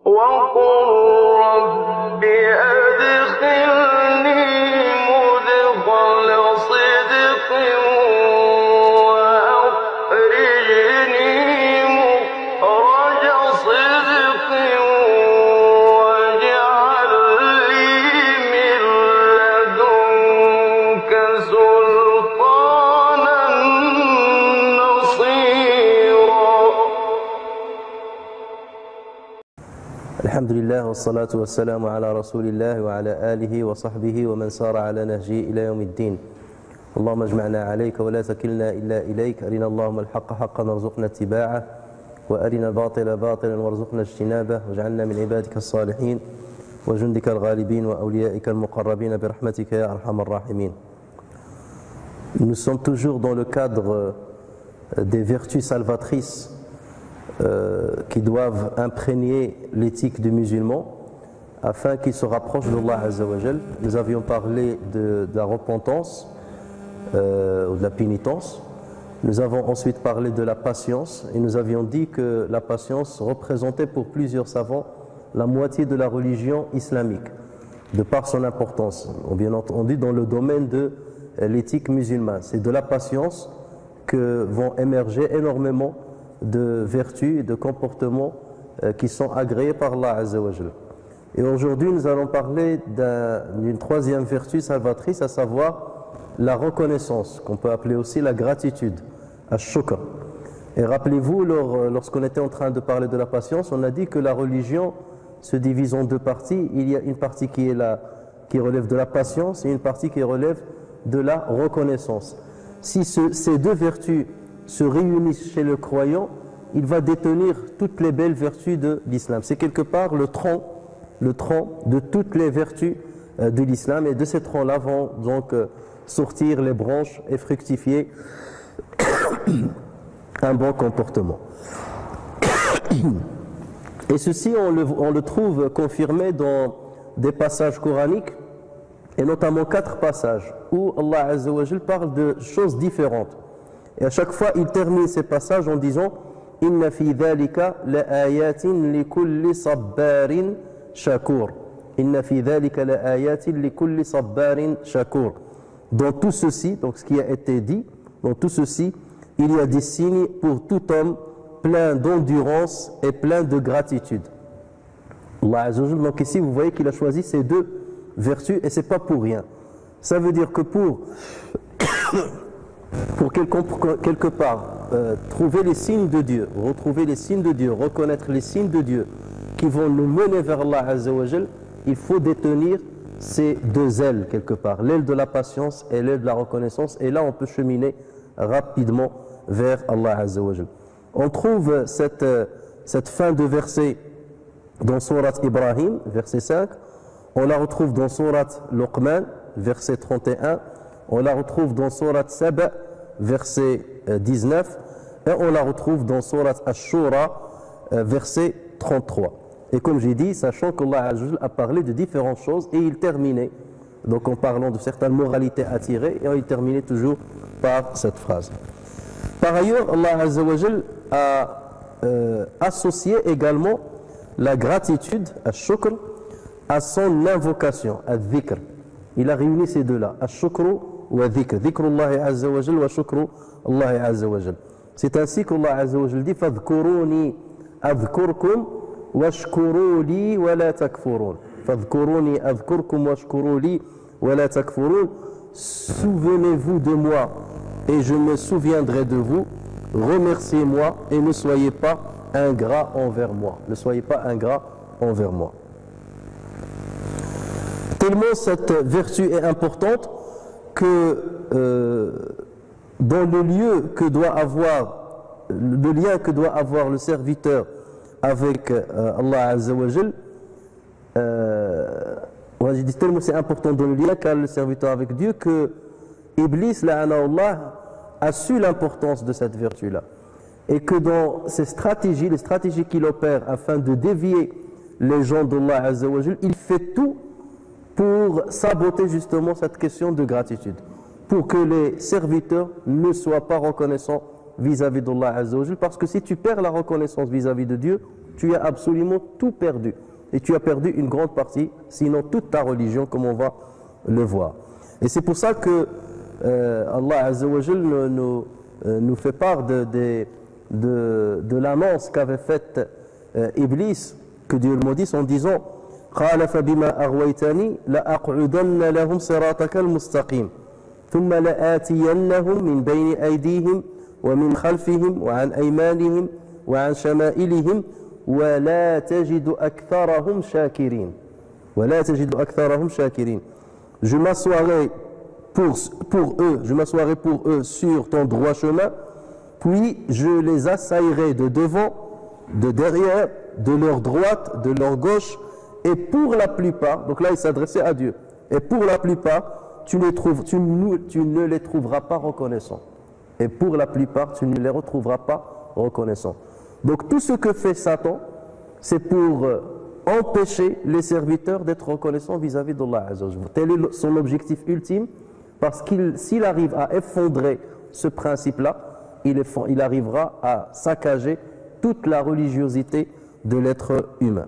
وقل رب أدخلني مدخل صدق وأخرجني مخرج صدق واجعل لي من لدنك سلطانا نصيرا. الحمد لله والصلاة والسلام على رسول الله وعلى آله وصحبه ومن سار على نهجه إلى يوم الدين. اللهم اجمعنا عليك ولا تكلنا إلا إليك. أرنا اللهم الحق حقا وارزقنا اتباعه وأرنا الباطل باطلا وارزقنا اجتنابه واجعلنا من عبادك الصالحين وجندك الغالبين وأوليائك المقربين برحمتك يا أرحم الراحمين. Nous sommes toujours dans le cadre des vertus salvatrices qui doivent imprégner l'éthique du musulman afin qu'il se rapproche d'Allah Azza wa Jal. Nous avions parlé de la repentance ou de la pénitence. Nous avons ensuite parlé de la patience et nous avions dit que la patience représentait pour plusieurs savants la moitié de la religion islamique de par son importance. Bien entendu dans le domaine de l'éthique musulmane. C'est de la patience que vont émerger énormément de vertus et de comportements qui sont agréés par Allah Azza wa Jal. Et aujourd'hui, nous allons parler d'une troisième vertu salvatrice, à savoir la reconnaissance, qu'on peut appeler aussi la gratitude, ash-shukr. Et rappelez-vous, lorsqu'on était en train de parler de la patience, on a dit que la religion se divise en deux parties. Il y a une partie qui relève de la patience et une partie qui relève de la reconnaissance. Si ces deux vertus se réunissent chez le croyant, il va détenir toutes les belles vertus de l'islam. C'est quelque part le tronc de toutes les vertus de l'islam, et de ces troncs-là vont donc sortir les branches et fructifier un bon comportement. Et ceci, on le trouve confirmé dans des passages coraniques, et notamment 4 passages où Allah Azza wa Jal parle de choses différentes. Et à chaque fois, il termine ces passages en disant « Inna fi dhalika la ayatin li kulli sabbarin shakur » « Inna fi dhalika la ayatin li kulli sabbarin shakur » Dans tout ceci, donc ce qui a été dit, dans tout ceci, il y a des signes pour tout homme plein d'endurance et plein de gratitude. Allah Azza wa Jal, donc ici, vous voyez qu'il a choisi ces deux vertus, et ce n'est pas pour rien. Ça veut dire que pour quelque part trouver les signes de Dieu, retrouver les signes de Dieu, reconnaître les signes de Dieu qui vont nous mener vers Allah Azza wa Jal, il faut détenir ces deux ailes quelque part, l'aile de la patience et l'aile de la reconnaissance, et là on peut cheminer rapidement vers Allah Azza wa Jal. On trouve cette fin de verset dans Surat Ibrahim, verset 5, on la retrouve dans Surat Luqman, verset 31, on la retrouve dans Surat Saba, verset 19, et on la retrouve dans Surat Ash-Shura, verset 33. Et comme j'ai dit, sachant qu'Allah a parlé de différentes choses, et il terminait, donc en parlant de certaines moralités à tirer, et il terminait toujours par cette phrase. Par ailleurs, Allah Azza wa Jal a associé également la gratitude, ash-shukr, à son invocation, al-dhikr. Il a réuni ces deux-là, ash-shukru wa dhikr. Dhikrullahi Azza wa Jal wa shukru Allahi Azza wa Jal. C'est ainsi qu'Allah Azza wa Jal dit fadhkuruni adhkurkum washkuru li wa la takfurun. Fadhkuruni adhkurkum washkuru li wa la takfurun. Souvenez-vous de moi et je me souviendrai de vous. Remerciez-moi et ne soyez pas ingrat envers moi. Ne soyez pas ingrat envers moi. Tellement cette vertu est importante que dans le lien que doit avoir le serviteur avec Allah Azza wa Jal, je dis tellement c'est important dans le lien qu'a le serviteur avec Dieu que Iblis, la'anahullah, a su l'importance de cette vertu-là. Et que dans ses stratégies, les stratégies qu'il opère afin de dévier les gens d'Allah Azza wa Jal, il fait tout pour saboter justement cette question de gratitude, pour que les serviteurs ne soient pas reconnaissants vis-à-vis d'Allah Azza wa Jal, parce que si tu perds la reconnaissance vis-à-vis de Dieu, tu as absolument tout perdu. Et tu as perdu une grande partie, sinon toute ta religion, comme on va le voir. Et c'est pour ça que Allah Azza wa Jal nous fait part de l'annonce qu'avait faite Iblis, que Dieu le maudisse, en disant قال فبما أغويتني لأقعدن لهم صراطك المستقيم ثم لآتينهم من بين أيديهم ومن خلفهم وعن أيمانهم وعن شمائلهم ولا تجد أكثرهم شاكرين ولا تجد أكثرهم شاكرين. Je m'assoirai pour eux sur ton droit chemin, puis je les assaillerai de devant, de derrière, de leur droite, de leur gauche, et pour la plupart, donc là il s'adressait à Dieu, et pour la plupart tu ne les trouveras pas reconnaissants. Et pour la plupart tu ne les retrouveras pas reconnaissants. Donc tout ce que fait Satan, c'est pour empêcher les serviteurs d'être reconnaissants vis-à-vis d'Allah Azza wa Jalla. Tel est son objectif ultime, parce qu'il s'il arrive à effondrer ce principe-là, il arrivera à saccager toute la religiosité de l'être humain.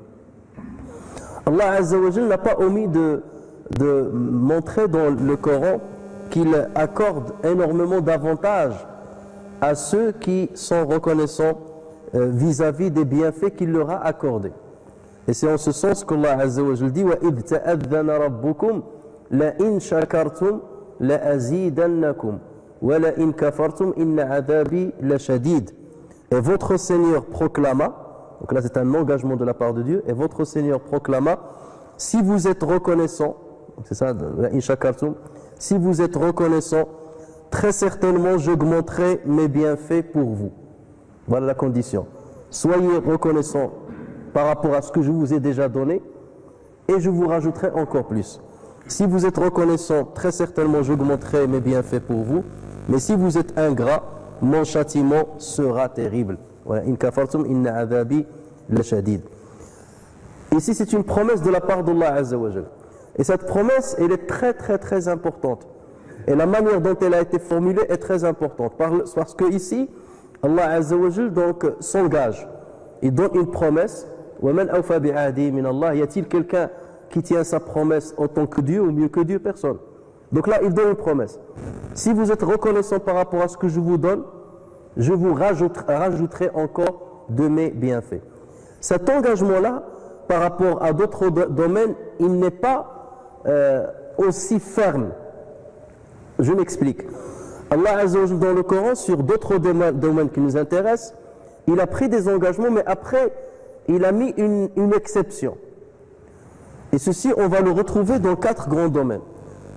Allah Azza wa Jalla n'a pas omis de montrer dans le Coran qu'il accorde énormément d'avantages à ceux qui sont reconnaissants vis-à-vis des bienfaits qu'il leur a accordés. Et c'est en ce sens qu'Allah Azza wa Jalla dit وَإِذْ تَأَذَّنَ رَبُّكُمْ لَإِنْ شَكَرْتُمْ لَأَزِيدَنَّكُمْ وَلَإِنْ كَفَرْتُمْ إِنَّ عَذَابِي لَشَدِيدٌ. Et votre Seigneur proclama, donc là c'est un engagement de la part de Dieu, et votre Seigneur proclama, si vous êtes reconnaissant, c'est ça, لَإِنْ شَكَرْتُمْ, si vous êtes reconnaissant, très certainement j'augmenterai mes bienfaits pour vous. Voilà la condition. Soyez reconnaissant par rapport à ce que je vous ai déjà donné, et je vous rajouterai encore plus. Si vous êtes reconnaissant, très certainement j'augmenterai mes bienfaits pour vous, mais si vous êtes ingrat, mon châtiment sera terrible. Voilà. In kafartum inna adhabi lashadid. Ici c'est une promesse de la part d'Allah Azza wa Jal. Et cette promesse, elle est très très très importante. Et la manière dont elle a été formulée est très importante. Parce que ici, Allah Azza wa Jal donc s'engage. Il donne une promesse. وَمَنْ أَوْفَى بِعَهْدِهِ مِنَ اللَّهِ. Y a-t-il quelqu'un qui tient sa promesse autant que Dieu ou mieux que Dieu? Personne. Donc là, il donne une promesse. Si vous êtes reconnaissant par rapport à ce que je vous donne, je vous rajouterai encore de mes bienfaits. Cet engagement-là, par rapport à d'autres domaines, il n'est pas aussi ferme. Je m'explique. Allah Azza wa Jalla dans le Coran, sur d'autres domaines qui nous intéressent, il a pris des engagements, mais après, il a mis une exception. Et ceci, on va le retrouver dans 4 grands domaines.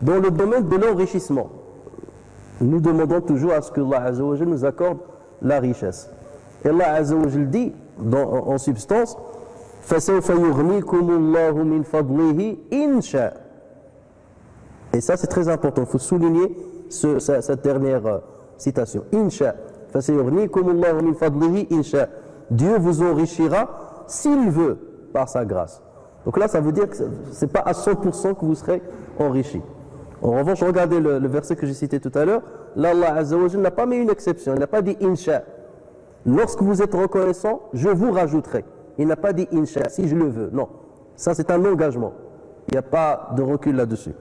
Dans le domaine de l'enrichissement, nous demandons toujours à ce que Allah Azza wa Jalla nous accorde la richesse. Et Allah Azza wa Jalla dit, en substance, فَسَوْفَ يُغْنِيكُمُ اللَّهُ مِنْ فَضْلِهِ إِنْ شَاءَ. Et ça, c'est très important. Il faut souligner cette dernière citation. إِنْ شَاءَ فَسَوْفَ يُغْنِيكُمُ اللَّهُ مِنْ فَضْلِهِ إِنْ شَاءَ. Dieu vous enrichira s'il veut, par sa grâce. Donc là, ça veut dire que ce n'est pas à 100% que vous serez enrichi. En revanche, regardez le verset que j'ai cité tout à l'heure. Là, Allah Azza wa Jalla n'a pas mis une exception. Il n'a pas dit insha. Lorsque vous êtes reconnaissant, je vous rajouterai. Il n'a pas dit insha, si je le veux. Non. Ça, c'est un engagement. Il n'y a pas de recul là-dessus.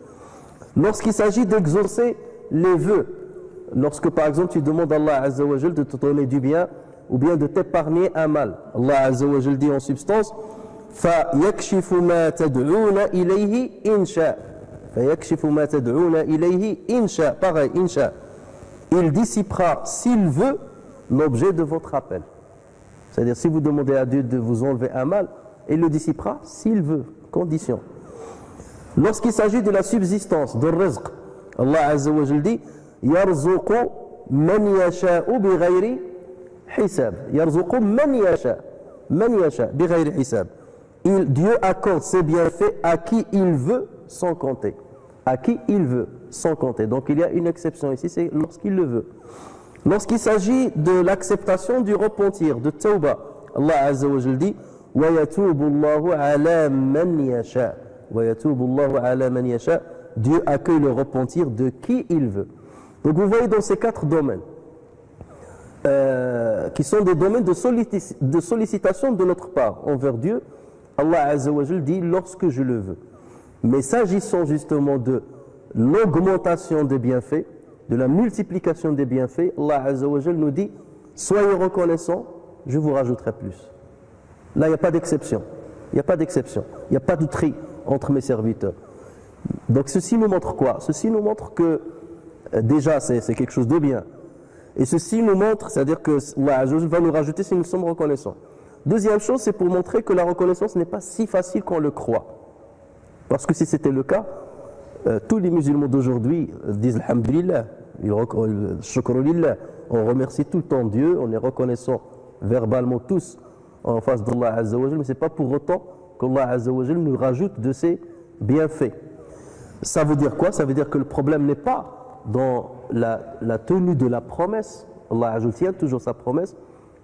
Lorsqu'il s'agit d'exaucer les vœux, lorsque par exemple tu demandes à Allah Azza wa Jalla de te donner du bien ou bien de t'épargner un mal, Allah Azza wa Jalla dit en substance فَيَكْشِفُ مَا تَدْعُونَ إِلَيْهِ إِنْ شَاءَ. فَيَكْشِفُ مَا تَدْعُونَ إِلَيْهِ إِنْ شَاءَ. Pareil, إِنْ شَاءَ. Il dissipera, s'il veut, l'objet de votre appel. C'est-à-dire, si vous demandez à Dieu de vous enlever un mal, il le dissipera s'il veut. Condition. Lorsqu'il s'agit de la subsistance, de rizq, Allah Azza wa Jalla dit يَرْزُقُ مَنْ يَشَاءُ بِغَيْرِ حِسَابٍ. يَرْزُقُ مَنْ يَشَاءُ. مَنْ يَشَاءُ بِغَيْرِ حِسَابٍ. Dieu accorde ses bienfaits à qui il veut sans compter. À qui il veut sans compter. Donc il y a une exception ici, c'est lorsqu'il le veut. Lorsqu'il s'agit de l'acceptation du repentir, de tawbah, Allah Azza wa Jalla dit وَيَتُوبُ اللَّهُ عَلَى مَنْ يَشَاءُ. وَيَتُوبُ اللَّهُ عَلَى مَنْ يَشَاءُ. Dieu accueille le repentir de qui il veut. Donc vous voyez dans ces 4 domaines, qui sont des domaines de sollicitation de notre part envers Dieu. Allah Azza wa Jal dit lorsque je le veux. Mais s'agissant justement de l'augmentation des bienfaits, de la multiplication des bienfaits, Allah Azza wa Jal nous dit soyez reconnaissants, je vous rajouterai plus. Là, il n'y a pas d'exception. Il n'y a pas d'exception. Il n'y a pas de tri entre mes serviteurs. Donc ceci nous montre quoi? Ceci nous montre que déjà c'est quelque chose de bien. Et ceci nous montre, c'est-à-dire que Allah va nous rajouter si nous sommes reconnaissants. Deuxième chose, c'est pour montrer que la reconnaissance n'est pas si facile qu'on le croit. Parce que si c'était le cas, tous les musulmans d'aujourd'hui disent Alhamdulillah, Shukrulillah, on remercie tout le temps Dieu, on est reconnaissant verbalement tous en face d'Allah Azza wa Jal, mais ce n'est pas pour autant qu'Allah Azza wa Jal nous rajoute de ses bienfaits. Ça veut dire quoi? Ça veut dire que le problème n'est pas dans la tenue de la promesse. Allah tient toujours sa promesse.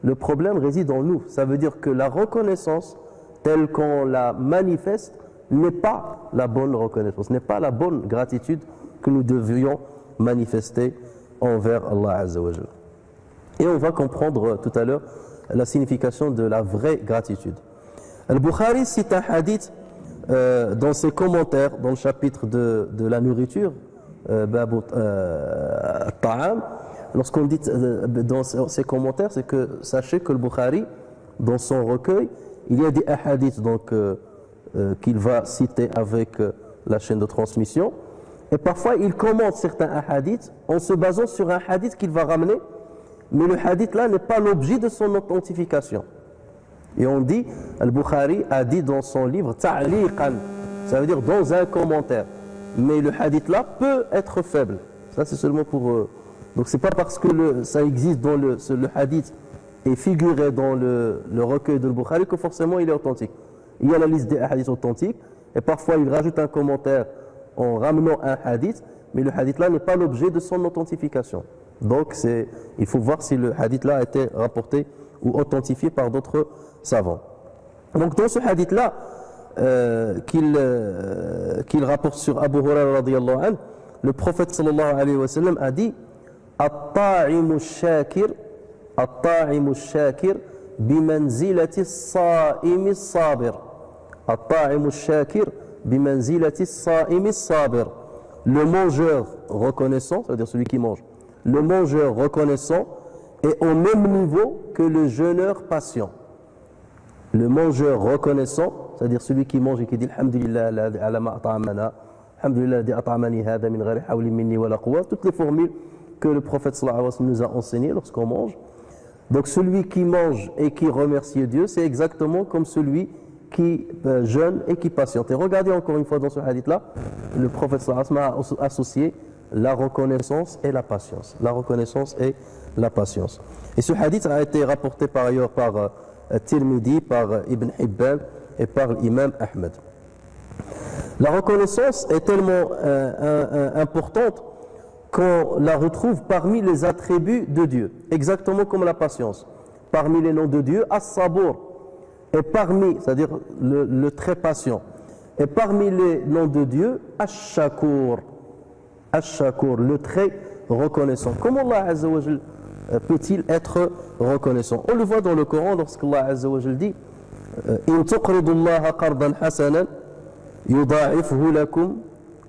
Le problème réside en nous. Ça veut dire que la reconnaissance telle qu'on la manifeste n'est pas la bonne reconnaissance, n'est pas la bonne gratitude que nous devions manifester envers Allah Azza wa Jal. Et on va comprendre tout à l'heure la signification de la vraie gratitude. Al-Bukhari cite un hadith dans ses commentaires dans le chapitre de la nourriture, Ta'am. Lorsqu'on dit dans ses commentaires, c'est que sachez que le Bukhari, dans son recueil, il y a des hadiths qu'il va citer avec la chaîne de transmission, et parfois il commente certains hadiths en se basant sur un hadith qu'il va ramener, mais le hadith là n'est pas l'objet de son authentification. Et on dit, Al-Bukhari a dit dans son livre Ta'liqan, ça veut dire dans un commentaire. Mais le hadith là peut être faible. Ça c'est seulement pour... donc c'est pas parce que ça existe dans le hadith et figuré dans le recueil de Al-Bukhari que forcément il est authentique. Il y a la liste des hadiths authentiques et parfois il rajoute un commentaire en ramenant un hadith, mais le hadith là n'est pas l'objet de son authentification. Donc il faut voir si le hadith là a été rapporté ou authentifié par d'autres savants. Donc dans ce hadith là qu'il rapporte sur Abu Hurairah radiyallahu anhu, le prophète sallallahu alayhi wa sallam a dit At-ta'imu shakir bimanzilati as-sa'imi as-sabir. At-ta'imu shakir bimanzilati as-sa'imi as-sabir. Le mangeur reconnaissant, c'est-à-dire celui qui mange, le mangeur reconnaissant est au même niveau que le jeûneur patient. Le mangeur reconnaissant, c'est-à-dire celui qui mange et qui dit Alhamdulillah ala ma at'amana, Alhamdulillah di at'amani hada min ghayri hawli minni wa la quwwa, toutes les formules que le prophète sallallahu alayhi wa sallam nous a enseignées lorsqu'on mange. Donc celui qui mange et qui remercie Dieu, c'est exactement comme celui qui jeûne et qui patiente. Et regardez encore une fois dans ce hadith-là, le prophète sallallahu alayhi wa sallam a associé la reconnaissance et la patience. La reconnaissance et la patience. Et ce hadith a été rapporté par ailleurs par Tirmidhi, par Ibn Hibban et par l'imam Ahmed. La reconnaissance est tellement importante qu'on la retrouve parmi les attributs de Dieu, exactement comme la patience. Parmi les noms de Dieu, As-Sabour, et parmi, c'est-à-dire le très patient, et parmi les noms de Dieu, Ash-Shakur, Ash-Shakur, le très reconnaissant. Comment Allah Azza wa Jal peut-il être reconnaissant? On le voit dans le Coran lorsqu'Allah Azza wa Jal dit In tuqridu Allah qardan hasanan yuda'ifhu lakum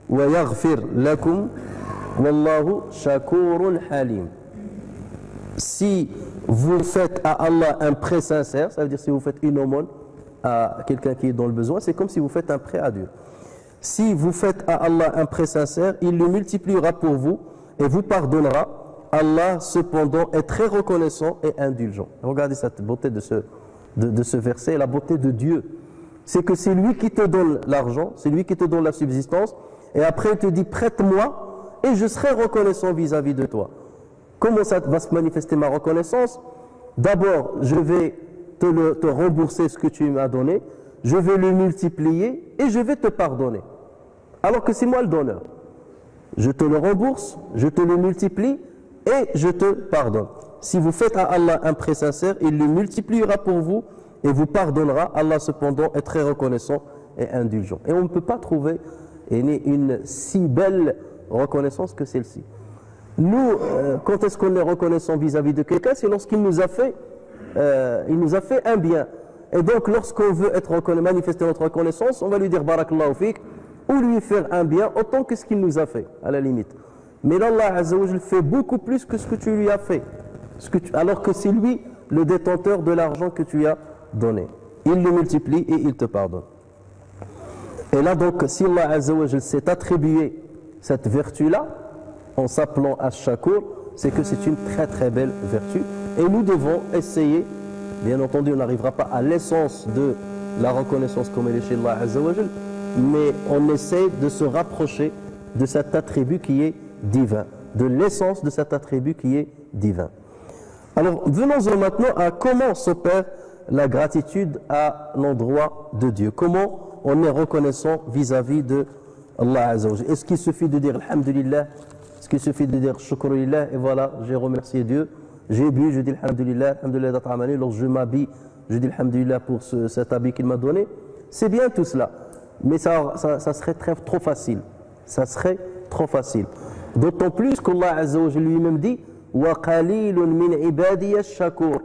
wa yaghfir lakum wallahu shakurun halim. Si vous faites à Allah un prêt sincère, ça veut dire si vous faites une aumône à quelqu'un qui est dans le besoin, c'est comme si vous faites un prêt à Dieu. Si vous faites à Allah un prêt sincère, il le multipliera pour vous et vous pardonnera. Allah, cependant, est très reconnaissant et indulgent. Regardez cette beauté de ce verset, la beauté de Dieu. C'est que c'est lui qui te donne l'argent, c'est lui qui te donne la subsistance, et après il te dit prête-moi et je serai reconnaissant vis-à-vis de toi. Comment ça va se manifester ma reconnaissance? D'abord, je vais te rembourser ce que tu m'as donné, je vais le multiplier et je vais te pardonner. Alors que c'est moi le donneur. Je te le rembourse, je te le multiplie et je te pardonne. Si vous faites à Allah un prêt sincère, il le multipliera pour vous et vous pardonnera. Allah cependant est très reconnaissant et indulgent. Et on ne peut pas trouver une si belle reconnaissance que celle-ci. Nous, quand est-ce qu'on est reconnaissant vis-à-vis de quelqu'un? C'est lorsqu'il nous a fait un bien. Et donc, lorsqu'on veut manifester notre reconnaissance, on va lui dire Barakallahu fik, ou lui faire un bien autant que ce qu'il nous a fait, à la limite. Mais là, Allah Azza wa Jal fait beaucoup plus que ce que tu lui as fait. Alors que c'est lui le détenteur de l'argent que tu as donné. Il le multiplie et il te pardonne. Et là, donc, si Allah Azza wa Jal s'est attribué cette vertu-là, en s'appelant Ash-Shakur, c'est que c'est une très très belle vertu. Et nous devons essayer, bien entendu, on n'arrivera pas à l'essence de la reconnaissance comme elle est chez Allah Azza wa Jal, mais on essaie de se rapprocher de cet attribut qui est divin, de l'essence de cet attribut qui est divin. Alors, venons-en maintenant à comment s'opère la gratitude à l'endroit de Dieu. Comment on est reconnaissant vis-à-vis de Allah Azza wa Jal. Est-ce qu'il suffit de dire Alhamdulillah? Est-ce qu'il suffit de dire Shukrulillah et voilà, j'ai remercié Dieu, j'ai bu, je dis Alhamdulillah, Alhamdulillah d'At'amani, lorsque je m'habille, je dis Alhamdulillah pour cet habit qu'il m'a donné. C'est bien tout cela, mais ça serait trop facile. Ça serait trop facile. D'autant plus qu'Allah Azza wa Jal lui-même dit Wa qalilun min ibadiya shakur.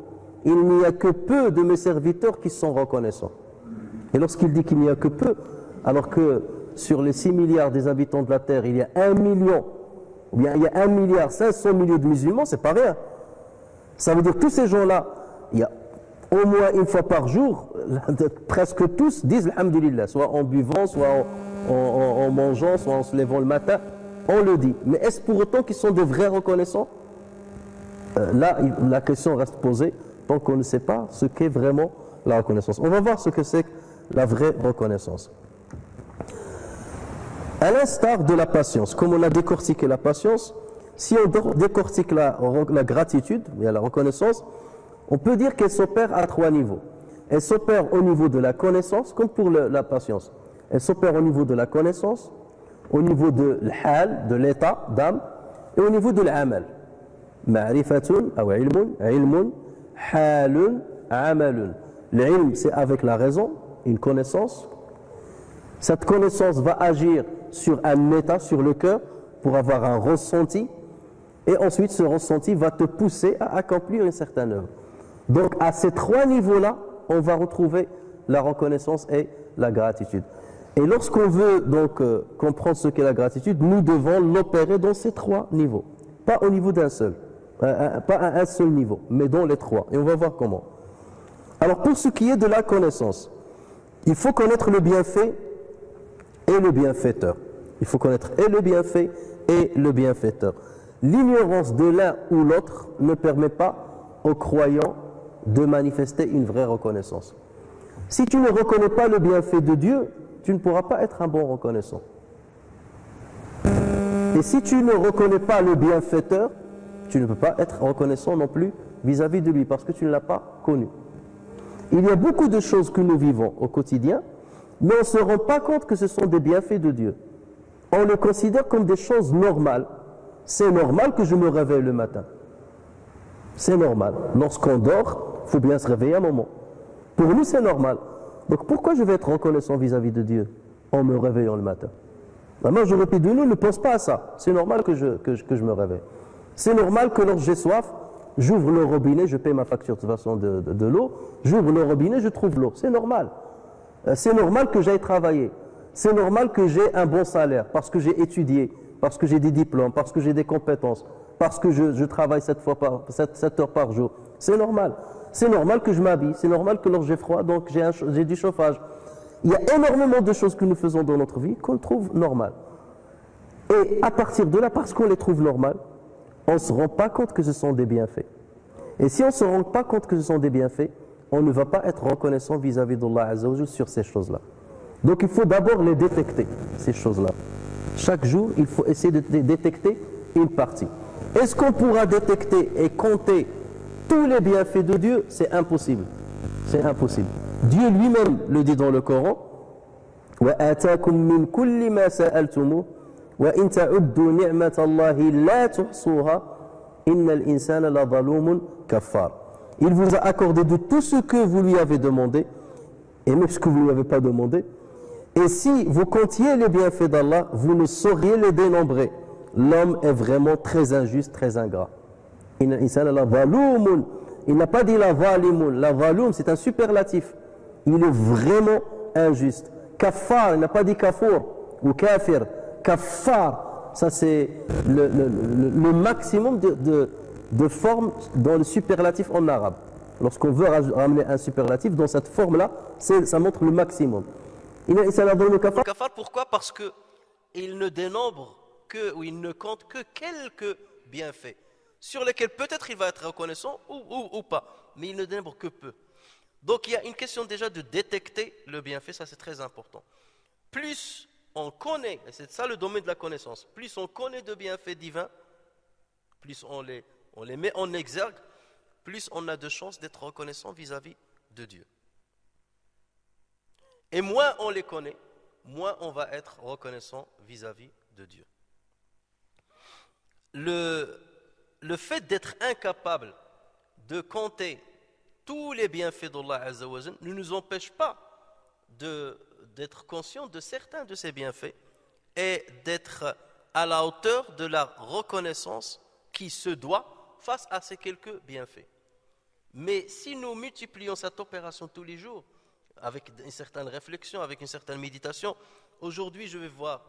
Il n'y a que peu de mes serviteurs qui sont reconnaissants. Et lorsqu'il dit qu'il n'y a que peu, alors que sur les 6 milliards des habitants de la terre, il y a 1 million, ou bien il y a 1 milliard 500 millions de musulmans, c'est pas rien. Ça veut dire que tous ces gens-là, il y a au moins une fois par jour, presque tous disent Alhamdulillah, soit en buvant, soit en mangeant, soit en se levant le matin, on le dit. Mais est-ce pour autant qu'ils sont de vrais reconnaissants? Là, la question reste posée tant qu'on ne sait pas ce qu'est vraiment la reconnaissance. On va voir ce que c'est que la vraie reconnaissance. À l'instar de la patience, comme on a décortiqué la patience, si on décortique la gratitude, la reconnaissance, on peut dire qu'elle s'opère à 3 niveaux. Elle s'opère au niveau de la connaissance, comme pour la patience. Elle s'opère au niveau de la connaissance, au niveau de l'hal, de l'état d'âme, et au niveau de l'amal. Ma'rifatun, ou ilmun, halun, amalun. L'ilm, c'est avec la raison, une connaissance. Cette connaissance va agir sur un état, sur le cœur, pour avoir un ressenti. Et ensuite, ce ressenti va te pousser à accomplir une certaine œuvre. Donc, à ces 3 niveaux-là, on va retrouver la reconnaissance et la gratitude. Et lorsqu'on veut donc comprendre ce qu'est la gratitude, nous devons l'opérer dans ces 3 niveaux. Pas au niveau d'un seul, pas à un seul niveau, mais dans les 3. Et on va voir comment. Alors, pour ce qui est de la connaissance, il faut connaître le bienfait et le bienfaiteur. Il faut connaître et le bienfait et le bienfaiteur. L'ignorance de l'un ou l'autre ne permet pas aux croyants de manifester une vraie reconnaissance. Si tu ne reconnais pas le bienfait de Dieu, tu ne pourras pas être un bon reconnaissant. Et si tu ne reconnais pas le bienfaiteur, tu ne peux pas être reconnaissant non plus vis-à-vis de lui parce que tu ne l'as pas connu. Il y a beaucoup de choses que nous vivons au quotidien, mais on ne se rend pas compte que ce sont des bienfaits de Dieu. On les considère comme des choses normales. C'est normal que je me réveille le matin. C'est normal. Lorsqu'on dort, il faut bien se réveiller un moment. Pour nous, c'est normal. Donc pourquoi je vais être reconnaissant vis-à-vis de Dieu en me réveillant le matin? La majorité de nous ne pense pas à ça. C'est normal que je me réveille. C'est normal que lorsque j'ai soif, j'ouvre le robinet, je paie ma facture de toute façon de l'eau, j'ouvre le robinet, je trouve l'eau. C'est normal. C'est normal que j'aille travailler. C'est normal que j'ai un bon salaire parce que j'ai étudié, parce que j'ai des diplômes, parce que j'ai des compétences, parce que je travaille 7 heures par jour. C'est normal. C'est normal que je m'habille. C'est normal que lorsque j'ai froid, donc j'ai du chauffage. Il y a énormément de choses que nous faisons dans notre vie qu'on trouve normales. Et à partir de là, parce qu'on les trouve normales, on ne se rend pas compte que ce sont des bienfaits. Et si on ne se rend pas compte que ce sont des bienfaits, on ne va pas être reconnaissant vis-à-vis d'Allah Azza wa Jal sur ces choses-là. Donc il faut d'abord les détecter, ces choses-là. Chaque jour, il faut essayer de détecter une partie. Est-ce qu'on pourra détecter et compter tous les bienfaits de Dieu? C'est impossible. C'est impossible. Dieu lui-même le dit dans le Coran. وَآتَاكُم مِّن كُلِّ مَا سَأَلْتُمُوهُ وَإِن تَعُدُّوا نِعْمَةَ اللَّهِ لَا تُحْصُوهَا إِنَّ الْإِنسَانَ لَظَلُومٌ كَفَّارٌ. Il vous a accordé de tout ce que vous lui avez demandé, et même ce que vous ne lui avez pas demandé. Et si vous comptiez les bienfaits d'Allah, vous ne sauriez les dénombrer. l'homme est vraiment très injuste, très ingrat. Il n'a pas dit la zalimun. La zaloum, c'est un superlatif. Il est vraiment injuste. Kafar, il n'a pas dit kafour ou kafir. Kafar, ça c'est le maximum de formes dans le superlatif en arabe. Lorsqu'on veut ramener un superlatif dans cette forme-là, ça montre le maximum. Kafar, pourquoi? Parce qu'il ne dénombre que, ou il ne compte que quelques bienfaits, sur lesquels peut-être il va être reconnaissant ou pas, mais il ne dénombre que peu. Donc il y a une question déjà de détecter le bienfait, ça c'est très important. Plus on connaît, et c'est ça le domaine de la connaissance, plus on connaît de bienfaits divins, plus on les met en exergue, plus on a de chances d'être reconnaissant vis-à-vis de Dieu. Et moins on les connaît, moins on va être reconnaissant vis-à-vis de Dieu. Le fait d'être incapable de compter tous les bienfaits d'Allah Azza wa Jal ne nous empêche pas d'être conscient de certains de ces bienfaits et d'être à la hauteur de la reconnaissance qui se doit face à ces quelques bienfaits. Mais si nous multiplions cette opération tous les jours, avec une certaine réflexion, avec une certaine méditation, aujourd'hui je vais voir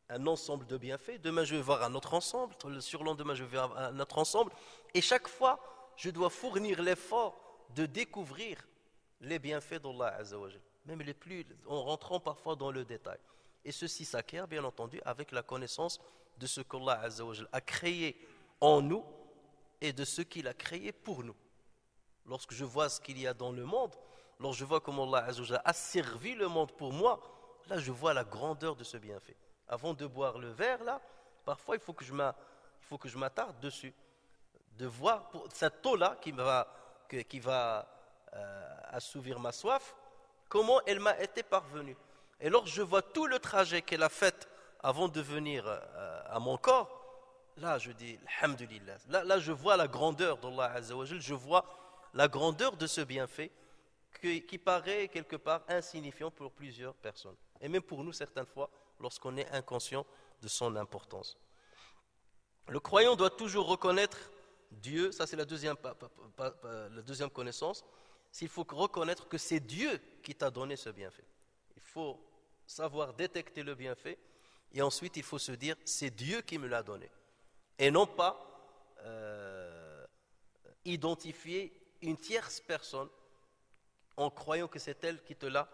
un ensemble de bienfaits, demain je vais voir un autre ensemble, le surlendemain je vais voir un autre ensemble, et chaque fois je dois fournir l'effort de découvrir les bienfaits d'Allah Azza wa Jal, même les plus, en rentrant parfois dans le détail. Et ceci s'acquiert bien entendu avec la connaissance de ce qu'Allah Azza wa Jal a créé en nous et de ce qu'il a créé pour nous. Lorsque je vois ce qu'il y a dans le monde, lorsque je vois comment Allah Azza wa Jal a servi le monde pour moi, là je vois la grandeur de ce bienfait. Avant de boire le verre, là, parfois il faut que je m'attarde dessus, de voir pour cette eau-là qui va assouvir ma soif, comment elle m'a été parvenue. Et lorsque je vois tout le trajet qu'elle a fait avant de venir à mon corps, là je dis alhamdulillah. Là je vois la grandeur d'Allah Azza wa Jal, je vois la grandeur de ce bienfait qui paraît quelque part insignifiant pour plusieurs personnes. Et même pour nous certaines fois, lorsqu'on est inconscient de son importance. Le croyant doit toujours reconnaître Dieu, ça c'est la deuxième connaissance, il faut reconnaître que c'est Dieu qui t'a donné ce bienfait. Il faut savoir détecter le bienfait et ensuite il faut se dire c'est Dieu qui me l'a donné. Et non pas identifier une tierce personne en croyant que c'est elle qui te l'a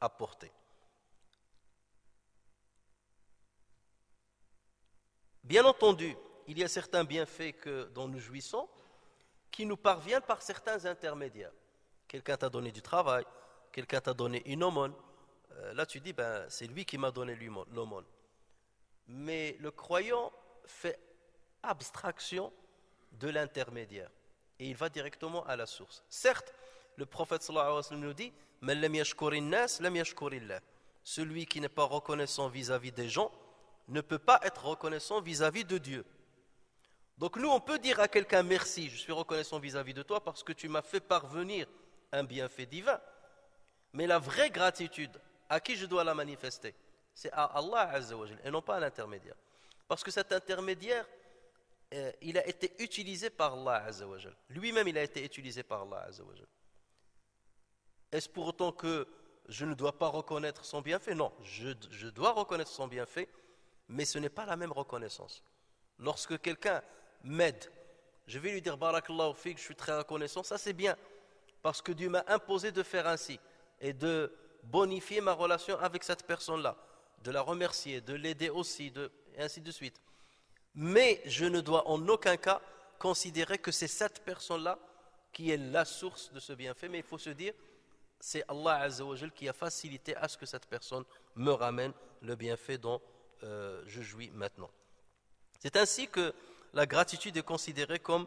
apporté. Bien entendu, il y a certains bienfaits dont nous jouissons qui nous parviennent par certains intermédiaires. Quelqu'un t'a donné du travail, quelqu'un t'a donné une aumône. Là, tu dis, c'est lui qui m'a donné l'aumône. Mais le croyant fait abstraction de l'intermédiaire et il va directement à la source. Certes, le prophète sallallahu alayhi wa sallam nous dit "Man lam yashkurin nas, lam yashkurillah." Celui qui n'est pas reconnaissant vis-à-vis des gens ne peut pas être reconnaissant vis-à-vis de Dieu. Donc nous, on peut dire à quelqu'un merci, je suis reconnaissant vis-à-vis de toi parce que tu m'as fait parvenir un bienfait divin. Mais la vraie gratitude, à qui je dois la manifester? C'est à Allah Azza wa Jal et non pas à l'intermédiaire. Parce que cet intermédiaire, il a été utilisé par Allah Azza wa Jal. Lui-même, il a été utilisé par Allah Azza wa Jal. Est-ce pour autant que je ne dois pas reconnaître son bienfait? Non, je dois reconnaître son bienfait, mais ce n'est pas la même reconnaissance. Lorsque quelqu'un m'aide, je vais lui dire Barakallahu fik, je suis très reconnaissant, ça c'est bien, parce que Dieu m'a imposé de faire ainsi et de bonifier ma relation avec cette personne-là, de la remercier, de l'aider aussi, et ainsi de suite. Mais je ne dois en aucun cas considérer que c'est cette personne-là qui est la source de ce bienfait, mais il faut se dire c'est Allah Azza wa Jal qui a facilité à ce que cette personne me ramène le bienfait dont je jouis maintenant. C'est ainsi que la gratitude est considérée comme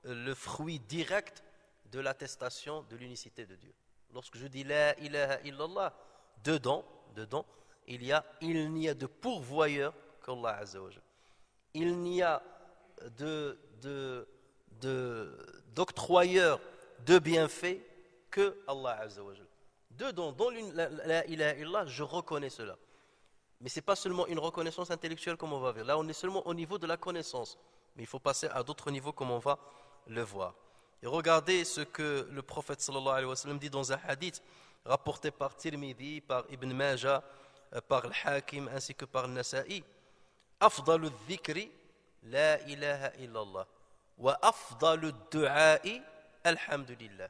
le fruit direct de l'attestation de l'unicité de Dieu. Lorsque je dis la ilaha illallah, dedans, il n'y a de pourvoyeur qu'Allah Azza wa Jal. Il n'y a d'octroyeur de bienfaits que Allah Azza wa Jal. Dedans, dans la ilaha illallah, je reconnais cela. Mais ce n'est pas seulement une reconnaissance intellectuelle comme on va voir. Là, on est seulement au niveau de la connaissance. Mais il faut passer à d'autres niveaux comme on va le voir. Et regardez ce que le prophète sallallahu alayhi wa sallam dit dans un hadith rapporté par Tirmidhi, par Ibn Majah, par le Hakim ainsi que par le Nasa'i. أفضل الذكر لا إله إلا الله وأفضل الدعاء الحمد لله.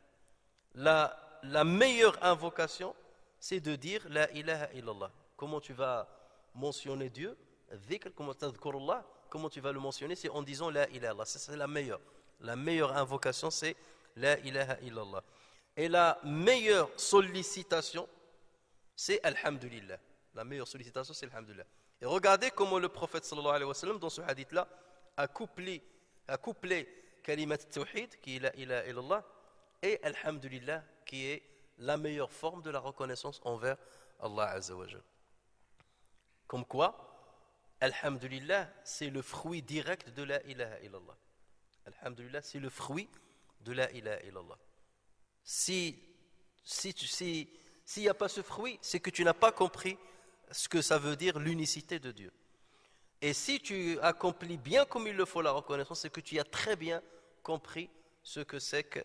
La meilleure invocation, c'est de dire La ilaha illallah. Comment tu vas mentionner Dieu, dhikr, comment tu vas le mentionner, c'est en disant La ilaha illallah. C'est la meilleure. La meilleure invocation, c'est La ilaha illallah. Et la meilleure sollicitation, c'est Alhamdulillah. La meilleure sollicitation, c'est Alhamdulillah. Et regardez comment le prophète sallallahu alayhi wa sallam, dans ce hadith-là, a couplé Kalimat Tawhid, qui est La ilaha illallah, et Alhamdulillah, qui est la meilleure forme de la reconnaissance envers Allah Azza wa Jal. Comme quoi, Alhamdulillah, c'est le fruit direct de La ilaha illallah. Alhamdulillah, c'est le fruit de La ilaha illallah. S'il n'y a pas ce fruit, c'est que tu n'as pas compris ce que ça veut dire l'unicité de Dieu. Et si tu accomplis bien comme il le faut la reconnaissance, c'est que tu as très bien compris ce que c'est que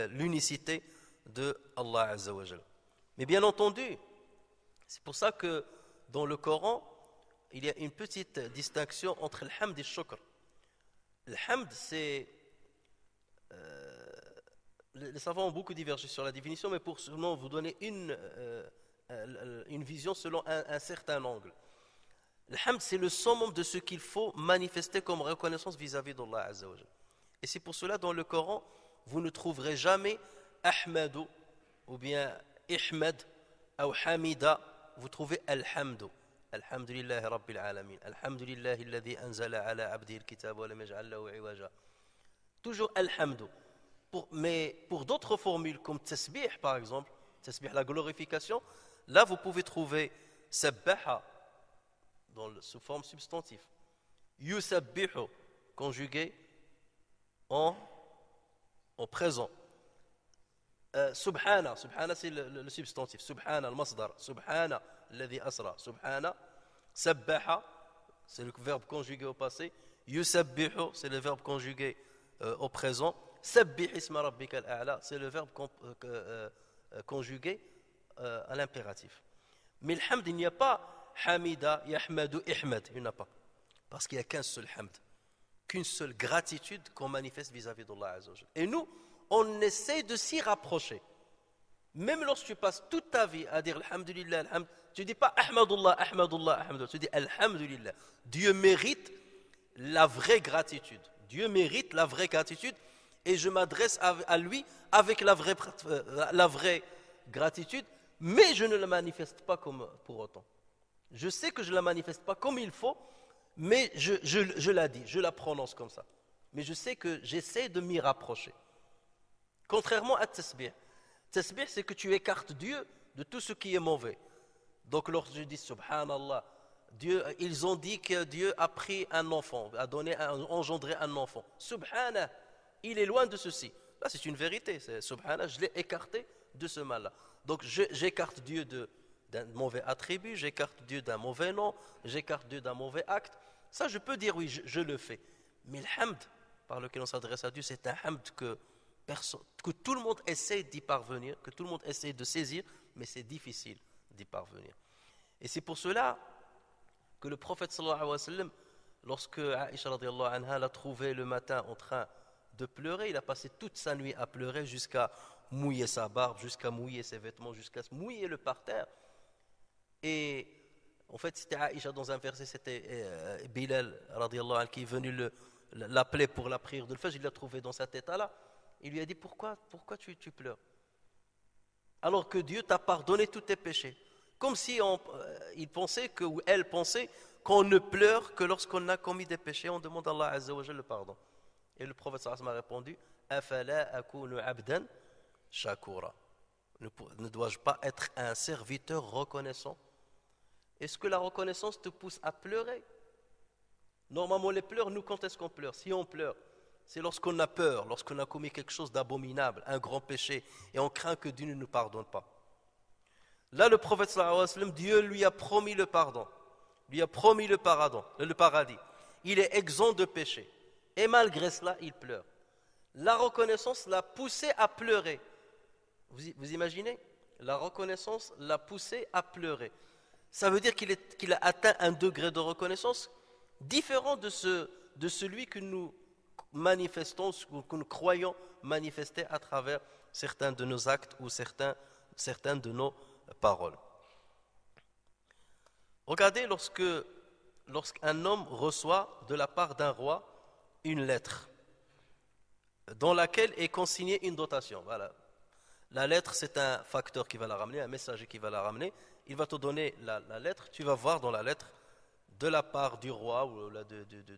l'unicité de Allah Azza wa Jal. Mais bien entendu, c'est pour ça que dans le Coran, il y a une petite distinction entre le hamd et le shukr. Le hamd, c'est... les savants ont beaucoup divergé sur la définition, mais pour seulement vous donner une vision selon un certain angle. Le hamd, c'est le summum de ce qu'il faut manifester comme reconnaissance vis-à-vis d'Allah Azza wa Jal. Et c'est pour cela, dans le Coran, vous ne trouverez jamais Ahmadu ou bien Ihmad ou Hamida, vous trouvez Alhamdu. Alhamdulillahi Rabbil Alamin. Alhamdulillahi alladhi anzala ala abdihi al-kitab wa lam yaj'al lahu iwaja. Toujours Alhamdu. Mais pour d'autres formules comme Tasbih par exemple, Tasbih, la glorification, là vous pouvez trouver Sabbaha sous forme substantive. Yusabbihu, conjugué en présent. Subhana c'est le substantif. Subhana, le masdar. Subhana, alladhi asra. Subhana. Sabbaha, c'est le verbe conjugué au passé. Yusabbihu, c'est le verbe conjugué au présent. Sabbih isma rabbika al-a'la, c'est le verbe conjugué à l'impératif. Mais le hamd, il n'y a pas hamida, yahmadu, ihmad, il n'y en a pas. Parce qu'il n'y a qu'un seul hamd, qu'une seule gratitude qu'on manifeste vis-à-vis d'Allah Azza wa Jal. Et nous, on essaie de s'y rapprocher. Même lorsque tu passes toute ta vie à dire alhamdulillah, alhamd, tu ne dis pas ahmadullah, ahmadullah, ahmadullah, tu dis alhamdulillah. Dieu mérite la vraie gratitude. Dieu mérite la vraie gratitude. Et je m'adresse à lui avec la vraie gratitude, mais je ne la manifeste pas comme pour autant. Je sais que je ne la manifeste pas comme il faut, mais je la dis, je la prononce comme ça. Mais je sais que j'essaie de m'y rapprocher. Contrairement à Tasbih. Tasbih, c'est que tu écartes Dieu de tout ce qui est mauvais. Donc lorsque je dis Subhanallah, ils ont dit que Dieu a pris un enfant, a engendré un enfant. Subhanallah. Il est loin de ceci. Là, c'est une vérité. Subhanallah, je l'ai écarté de ce mal-là. Donc, j'écarte Dieu d'un mauvais attribut, j'écarte Dieu d'un mauvais nom, j'écarte Dieu d'un mauvais acte. Ça, je peux dire oui, je le fais. Mais le hamd, par lequel on s'adresse à Dieu, c'est un hamd que tout le monde essaie d'y parvenir, que tout le monde essaie de saisir, mais c'est difficile d'y parvenir. Et c'est pour cela que le prophète sallallahu alayhi wa sallam, lorsque Aïcha radiyallahu anha l'a trouvé le matin en train de pleurer, il a passé toute sa nuit à pleurer jusqu'à mouiller sa barbe, jusqu'à mouiller ses vêtements, jusqu'à mouiller le parterre. Et en fait, c'était Aïcha dans un verset, c'était Bilal radiyallahu anhu qui est venu l'appeler pour la prière de l'Fajr. Il l'a trouvé dans cet état-là. Il lui a dit pourquoi tu pleures alors que Dieu t'a pardonné tous tes péchés. Comme si il pensait ou elle pensait qu'on ne pleure que lorsqu'on a commis des péchés, on demande à Allah Azza wa Jalla le pardon. Et le prophète sallallahu alayhi wa sallam a répondu Afala akunu abdan shakura. Ne dois-je pas être un serviteur reconnaissant? Est-ce que la reconnaissance te pousse à pleurer? Normalement, les pleurs, nous, quand est-ce qu'on pleure? Si on pleure, c'est lorsqu'on a peur, lorsqu'on a commis quelque chose d'abominable, un grand péché, et on craint que Dieu ne nous pardonne pas. Là, le prophète sallallahu alayhi wa sallam, Dieu lui a promis le pardon, lui a promis le paradis. Il est exempt de péché. Et malgré cela, il pleure. La reconnaissance l'a poussé à pleurer. Vous imaginez? La reconnaissance l'a poussé à pleurer. Ça veut dire qu'il a atteint un degré de reconnaissance différent de celui que nous manifestons, que nous croyons manifester à travers certains de nos actes ou certaines de nos paroles. Regardez lorsqu'un homme reçoit de la part d'un roi une lettre dans laquelle est consignée une dotation. Voilà. La lettre, c'est un facteur qui va la ramener, un messager qui va la ramener. Il va te donner la lettre. Tu vas voir dans la lettre, de la part du roi ou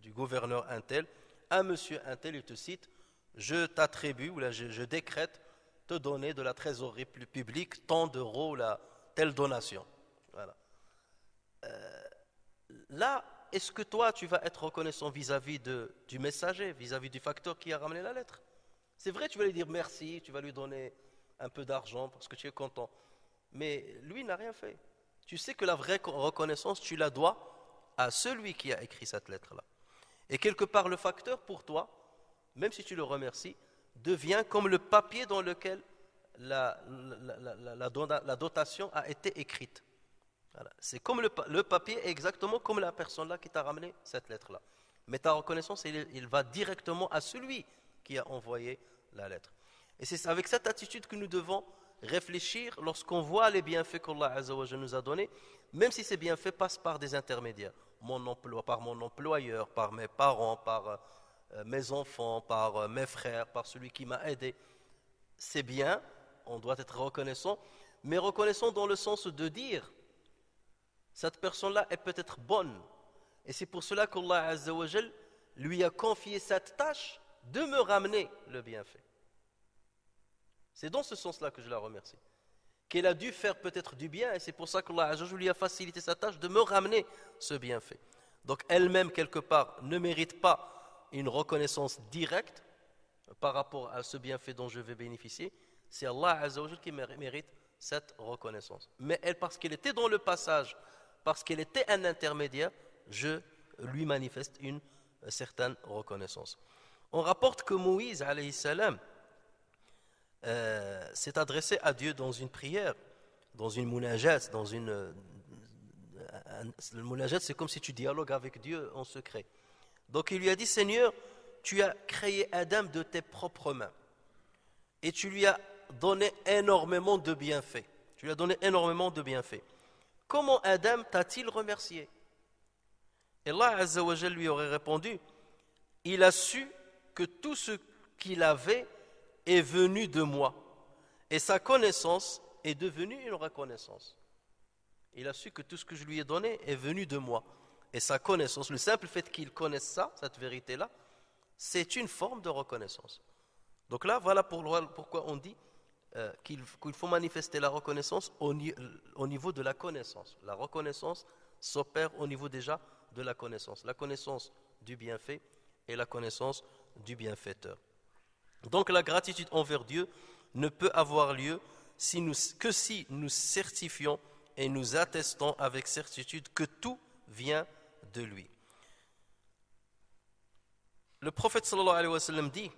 du gouverneur untel, un monsieur untel, il te cite, je t'attribue, ou là, je décrète te donner de la trésorerie publique tant d'euros, telle donation. Voilà. Là, est-ce que toi, tu vas être reconnaissant vis-à-vis du messager, vis-à-vis du facteur qui a ramené la lettre? C'est vrai, tu vas lui dire merci, tu vas lui donner un peu d'argent parce que tu es content. Mais lui n'a rien fait. Tu sais que la vraie reconnaissance, tu la dois à celui qui a écrit cette lettre-là. Et quelque part, le facteur, pour toi, même si tu le remercies, devient comme le papier dans lequel la dotation a été écrite. Voilà. C'est comme le papier, exactement comme la personne-là qui t'a ramené cette lettre-là. Mais ta reconnaissance, il va directement à celui qui a envoyé la lettre. Et c'est avec cette attitude que nous devons réfléchir lorsqu'on voit les bienfaits qu'Allah Azza wa Jalla nous a donnés, même si ces bienfaits passent par des intermédiaires, par mon employeur, par mes parents, par mes enfants, par mes frères, par celui qui m'a aidé. C'est bien, on doit être reconnaissant, mais reconnaissant dans le sens de dire cette personne-là est peut-être bonne. Et c'est pour cela qu'Allah Azza wa Jalla lui a confié cette tâche de me ramener le bienfait. C'est dans ce sens-là que je la remercie. Qu'elle a dû faire peut-être du bien, et c'est pour ça qu'Allah Azza wa Jalla lui a facilité sa tâche de me ramener ce bienfait. Donc elle-même, quelque part, ne mérite pas une reconnaissance directe par rapport à ce bienfait dont je vais bénéficier. C'est Allah Azza wa Jalla qui mérite cette reconnaissance. Mais elle, parce qu'elle était dans le passage, parce qu'elle était un intermédiaire, je lui manifeste une certaine reconnaissance. On rapporte que Moïse, alayhi salam, s'est adressé à Dieu dans une prière, dans une munajat, le munajat, c'est comme si tu dialogues avec Dieu en secret. Donc il lui a dit, Seigneur, tu as créé Adam de tes propres mains et tu lui as donné énormément de bienfaits. Comment Adam t'a-t-il remercié? Et Allah Azza wa Jalla lui aurait répondu, il a su que tout ce qu'il avait est venu de moi et sa connaissance est devenue une reconnaissance. Il a su que tout ce que je lui ai donné est venu de moi et sa connaissance, le simple fait qu'il connaisse ça, cette vérité-là, c'est une forme de reconnaissance. Donc là, voilà pourquoi on dit qu'il faut manifester la reconnaissance au niveau de la connaissance. La reconnaissance s'opère au niveau déjà de la connaissance du bienfait et la connaissance du bienfaiteur. Donc la gratitude envers Dieu ne peut avoir lieu que si nous certifions et nous attestons avec certitude que tout vient de lui. Le prophète sallallahu alayhi wa sallam dit,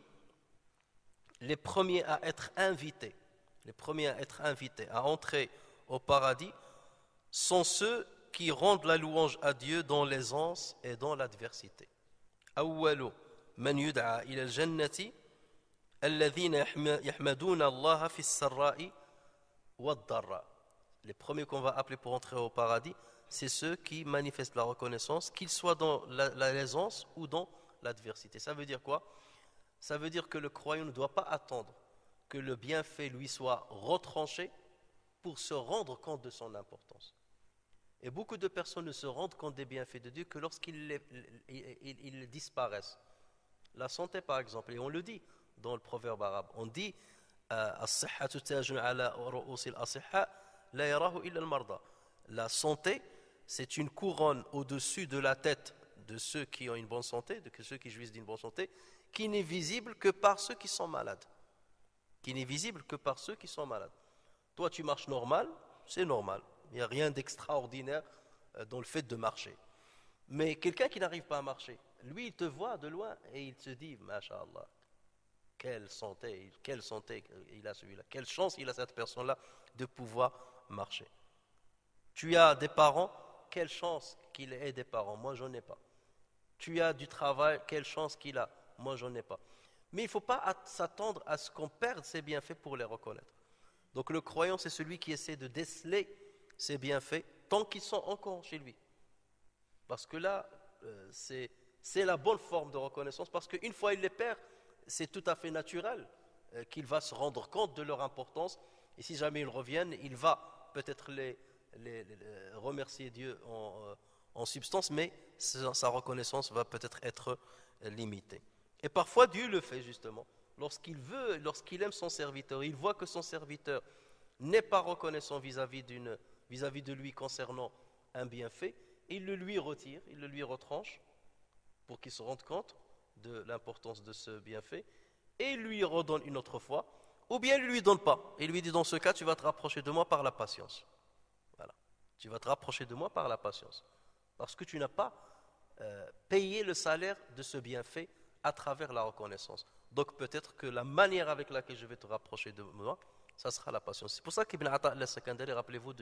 les premiers à être invités à entrer au paradis sont ceux qui rendent la louange à Dieu dans l'aisance et dans l'adversité. Awwalu man yud'a ila al-jannati alladhina yahmaduna Allah fi as-sarra'i wad-dharra. Les premiers qu'on va appeler pour entrer au paradis, c'est ceux qui manifestent la reconnaissance, qu'ils soient dans l'aisance ou dans l'adversité. Ça veut dire quoi? Ça veut dire que le croyant ne doit pas attendre que le bienfait lui soit retranché pour se rendre compte de son importance. Et beaucoup de personnes ne se rendent compte des bienfaits de Dieu que lorsqu'ils disparaissent. La santé, par exemple, et on le dit dans le proverbe arabe, on dit la santé, c'est une couronne au-dessus de la tête de ceux qui ont une bonne santé, de ceux qui jouissent d'une bonne santé, qui n'est visible que par ceux qui sont malades. Toi, tu marches normal, c'est normal. Il n'y a rien d'extraordinaire dans le fait de marcher. Mais quelqu'un qui n'arrive pas à marcher, lui, il te voit de loin et il se dit, Masha'Allah, quelle santé il a celui-là, quelle chance il a cette personne-là de pouvoir marcher. Tu as des parents, quelle chance qu'il ait des parents, moi j'en ai pas. Tu as du travail, quelle chance qu'il a, moi j'en ai pas. Mais il ne faut pas s'attendre à ce qu'on perde ses bienfaits pour les reconnaître. Donc le croyant, c'est celui qui essaie de déceler ses bienfaits tant qu'ils sont encore chez lui. Parce que là, c'est la bonne forme de reconnaissance, parce qu'une fois il les perd, c'est tout à fait naturel qu'il va se rendre compte de leur importance, et si jamais ils reviennent, il va peut-être les remercier Dieu en substance, mais sa reconnaissance va peut-être être limitée. Et parfois Dieu le fait justement, lorsqu'il aime son serviteur, il voit que son serviteur n'est pas reconnaissant vis-à-vis de lui concernant un bienfait, il le lui retire, il le lui retranche pour qu'il se rende compte de l'importance de ce bienfait et il lui redonne une autre fois, ou bien il ne lui donne pas. Il lui dit, dans ce cas, tu vas te rapprocher de moi par la patience. Voilà. Tu vas te rapprocher de moi par la patience. Parce que tu n'as pas payé le salaire de ce bienfait à travers la reconnaissance. Donc peut-être que la manière avec laquelle je vais te rapprocher de moi, ça sera la patience. C'est pour ça qu'Ibn Ata al-Sakandari, rappelez-vous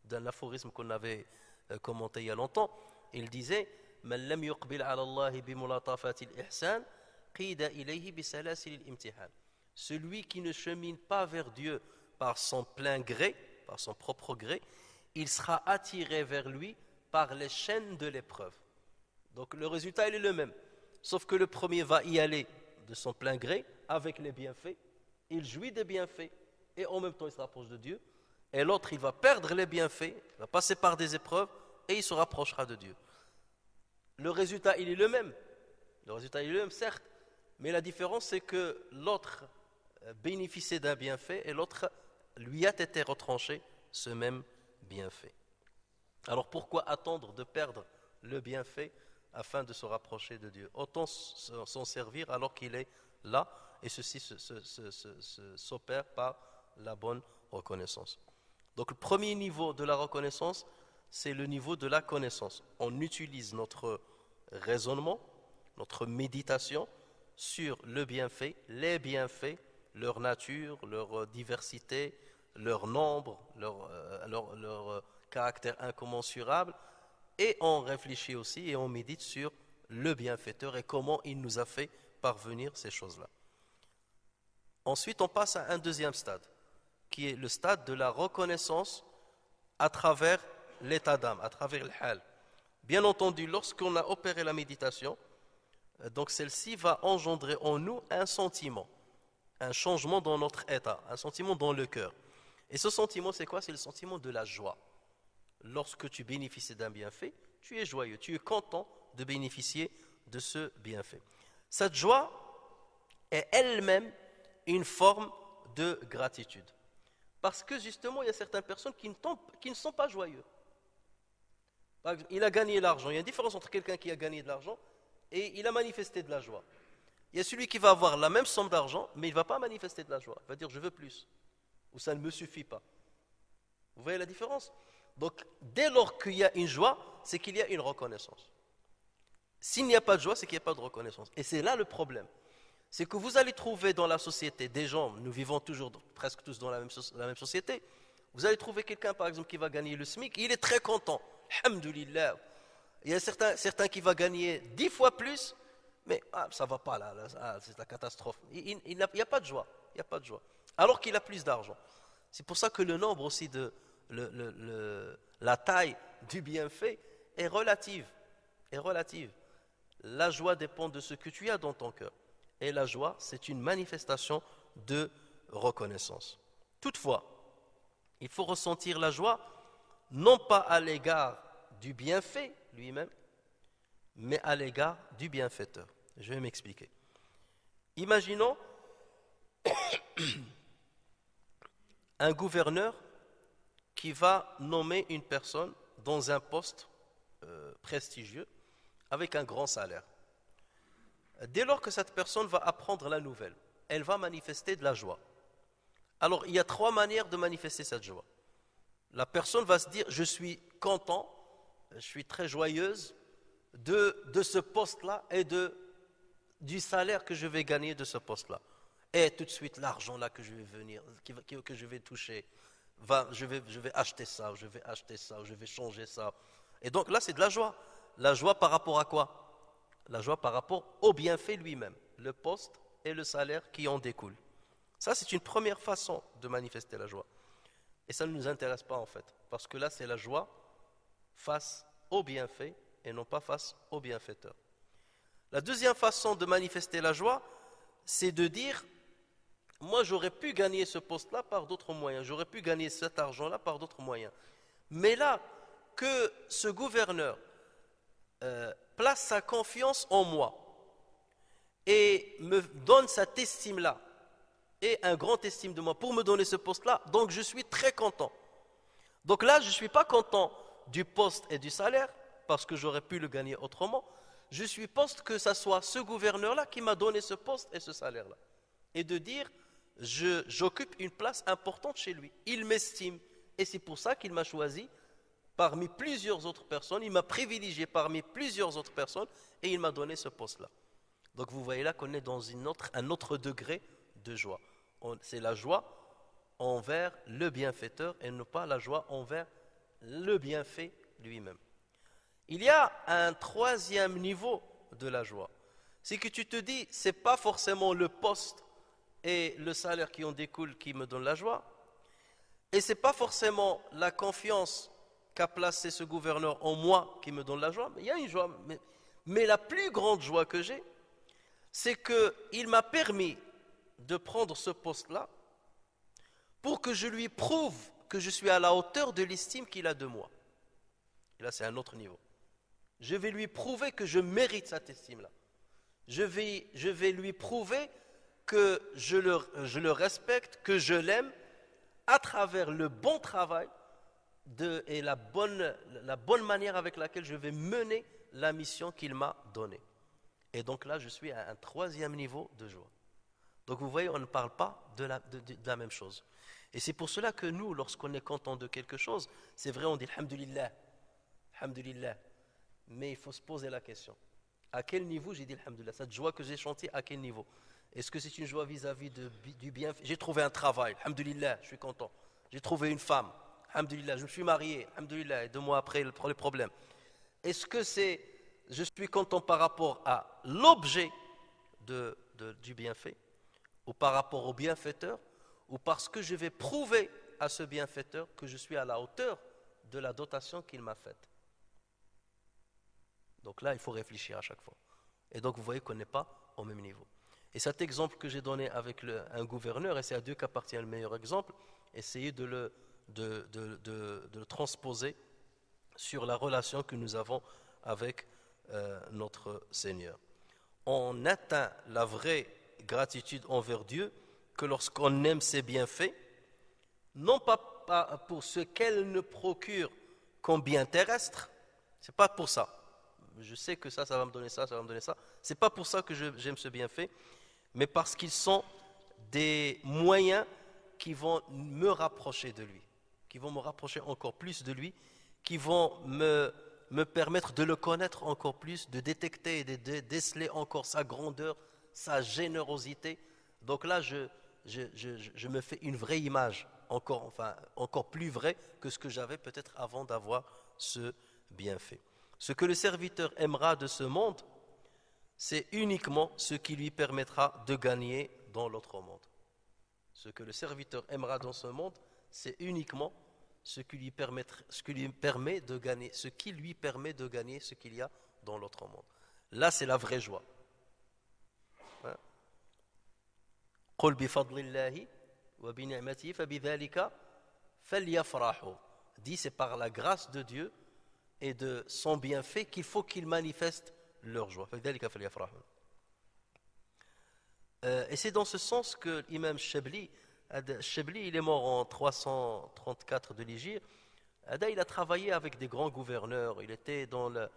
d'un aphorisme qu'on avait commenté il y a longtemps, il disait من لم يقبل على الله بملاطفة الإحسان قيد إليه بسلاسل الامتحان. Celui qui ne chemine pas vers Dieu par son plein gré, par son propre gré, il sera attiré vers lui par les chaînes de l'épreuve. Donc le résultat il est le même, sauf que le premier va y aller de son plein gré avec les bienfaits, il jouit des bienfaits et en même temps il se rapproche de Dieu, et l'autre il va perdre les bienfaits, il va passer par des épreuves et il se rapprochera de Dieu. Le résultat, il est le même. Le résultat, il est le même, certes. Mais la différence, c'est que l'autre bénéficiait d'un bienfait et l'autre lui a été retranché ce même bienfait. Alors pourquoi attendre de perdre le bienfait afin de se rapprocher de Dieu? Autant s'en servir alors qu'il est là, et ceci s'opère par la bonne reconnaissance. Donc le premier niveau de la reconnaissance, c'est le niveau de la connaissance. On utilise notre raisonnement, notre méditation sur le bienfait, les bienfaits, leur nature, leur diversité, leur nombre, leur caractère incommensurable, et on réfléchit aussi et on médite sur le bienfaiteur et comment il nous a fait parvenir ces choses-là. Ensuite, on passe à un deuxième stade, qui est le stade de la reconnaissance à travers l'état d'âme, à travers le hal. Bien entendu, lorsqu'on a opéré la méditation, donc celle-ci va engendrer en nous un sentiment, un changement dans notre état, un sentiment dans le cœur. Et ce sentiment, c'est quoi? C'est le sentiment de la joie. Lorsque tu bénéficies d'un bienfait, tu es joyeux, tu es content de bénéficier de ce bienfait. Cette joie est elle-même une forme de gratitude. Parce que justement, il y a certaines personnes qui ne sont pas joyeux. Par exemple, il a gagné l'argent. Il y a une différence entre quelqu'un qui a gagné de l'argent et il a manifesté de la joie. Il y a celui qui va avoir la même somme d'argent, mais il ne va pas manifester de la joie. Il va dire je veux plus, ou ça ne me suffit pas. Vous voyez la différence? Donc, dès lors qu'il y a une joie, c'est qu'il y a une reconnaissance. S'il n'y a pas de joie, c'est qu'il n'y a pas de reconnaissance. Et c'est là le problème. C'est que vous allez trouver dans la société des gens, nous vivons toujours presque tous dans la même société, vous allez trouver quelqu'un par exemple qui va gagner le SMIC, il est très content. Alhamdulillah. Il y a certains qui va gagner 10 fois plus, mais ça ne va pas là, c'est la catastrophe. Il n'y a pas de joie, il n'y a pas de joie. Alors qu'il a plus d'argent. C'est pour ça que le nombre aussi la taille du bienfait est relative. La joie dépend de ce que tu as dans ton cœur. Et la joie, c'est une manifestation de reconnaissance. Toutefois, il faut ressentir la joie, non pas à l'égard du bienfait lui-même, mais à l'égard du bienfaiteur. Je vais m'expliquer. Imaginons un gouverneur qui va nommer une personne dans un poste prestigieux avec un grand salaire. Dès lors que cette personne va apprendre la nouvelle, elle va manifester de la joie. Alors, il y a 3 manières de manifester cette joie. la personne va se dire, je suis content, je suis très joyeuse de ce poste-là et du salaire que je vais gagner de ce poste-là. Et tout de suite, l'argent là que je vais venir, que je vais toucher, je vais acheter ça, je vais acheter ça, je vais changer ça. Et donc là, c'est de la joie. La joie par rapport à quoi? La joie par rapport au bienfait lui-même, le poste et le salaire qui en découlent. Ça, c'est une première façon de manifester la joie. Et ça ne nous intéresse pas en fait, parce que là, c'est la joie face au bienfait et non pas face au bienfaiteur. La deuxième façon de manifester la joie, c'est de dire, moi j'aurais pu gagner ce poste-là par d'autres moyens, j'aurais pu gagner cet argent-là par d'autres moyens. Mais là, que ce gouverneur place sa confiance en moi et me donne cette estime-là, et un grand estime de moi pour me donner ce poste-là, donc je suis très content. Donc là, je ne suis pas content du poste et du salaire, parce que j'aurais pu le gagner autrement. Je suis content que ce soit ce gouverneur-là qui m'a donné ce poste et ce salaire-là. Et de dire, j'occupe une place importante chez lui. Il m'estime, et c'est pour ça qu'il m'a choisi parmi plusieurs autres personnes. Il m'a privilégié parmi plusieurs autres personnes, et il m'a donné ce poste-là. Donc vous voyez là qu'on est dans un autre degré de joie. C'est la joie envers le bienfaiteur et non pas la joie envers le bienfait lui-même. Il y a un troisième niveau de la joie. C'est que tu te dis, ce n'est pas forcément le poste et le salaire qui en découlent qui me donnent la joie, et ce n'est pas forcément la confiance qu'a placé ce gouverneur en moi qui me donne la joie. Il y a une joie, mais la plus grande joie que j'ai, c'est qu'il m'a permis de prendre ce poste-là pour que je lui prouve que je suis à la hauteur de l'estime qu'il a de moi. Et là, c'est un autre niveau. Je vais lui prouver que je mérite cette estime-là. Je vais lui prouver que je le respecte, que je l'aime, à travers le bon travail et la bonne manière avec laquelle je vais mener la mission qu'il m'a donnée. Et donc là, je suis à un troisième niveau de joie. Donc vous voyez, on ne parle pas de la même chose. Et c'est pour cela que nous, lorsqu'on est content de quelque chose, c'est vrai, on dit Alhamdulillah, Alhamdulillah. Mais il faut se poser la question. À quel niveau j'ai dit Alhamdulillah? Cette joie que j'ai chantée, à quel niveau? Est-ce que c'est une joie vis-à-vis du bienfait? J'ai trouvé un travail, Alhamdulillah, je suis content. J'ai trouvé une femme, Alhamdulillah, je me suis marié, Alhamdulillah, et 2 mois après, le problème. Est-ce que je suis content par rapport à l'objet du bienfait, ou par rapport au bienfaiteur, ou parce que je vais prouver à ce bienfaiteur que je suis à la hauteur de la dotation qu'il m'a faite? Donc là, il faut réfléchir à chaque fois. Et donc, vous voyez qu'on n'est pas au même niveau. Et cet exemple que j'ai donné avec un gouverneur, et c'est à Dieu qu'appartient le meilleur exemple, essayez de le transposer sur la relation que nous avons avec notre Seigneur. On atteint la vraie gratitude envers Dieu que lorsqu'on aime ses bienfaits, non pas pour ce qu'elle ne procure comme bien terrestre, c'est pas pour ça. Je sais que ça va me donner ça, ça va me donner ça. C'est pas pour ça que j'aime ce bienfait, mais parce qu'ils sont des moyens qui vont me rapprocher de lui, qui vont me rapprocher encore plus de lui, qui vont me permettre de le connaître encore plus, de détecter et de déceler encore sa grandeur, sa générosité. Donc là, je me fais une vraie image, encore plus vraie que ce que j'avais peut-être avant d'avoir ce bienfait. Ce que le serviteur aimera de ce monde, c'est uniquement ce qui lui permettra de gagner dans l'autre monde. Ce que le serviteur aimera dans ce monde, c'est uniquement ce qui lui permet de gagner ce qu'il y a dans l'autre monde. Là, c'est la vraie joie. قُلْ بِفَضْلِ اللَّهِ وَبِنِعْمَتِهِ فَبِذَلِكَ فَلْيَفْرَحُوا. Dit, c'est par la grâce de Dieu et de son bienfait qu'il faut qu'ils manifestent leur joie. فَبِذَلِكَ فَلْيَفْرَحُوا. Et c'est dans ce sens que l'imam Chabli, il est mort en 334 de l'Hégire. Il a travaillé avec des grands gouverneurs. Il était dans la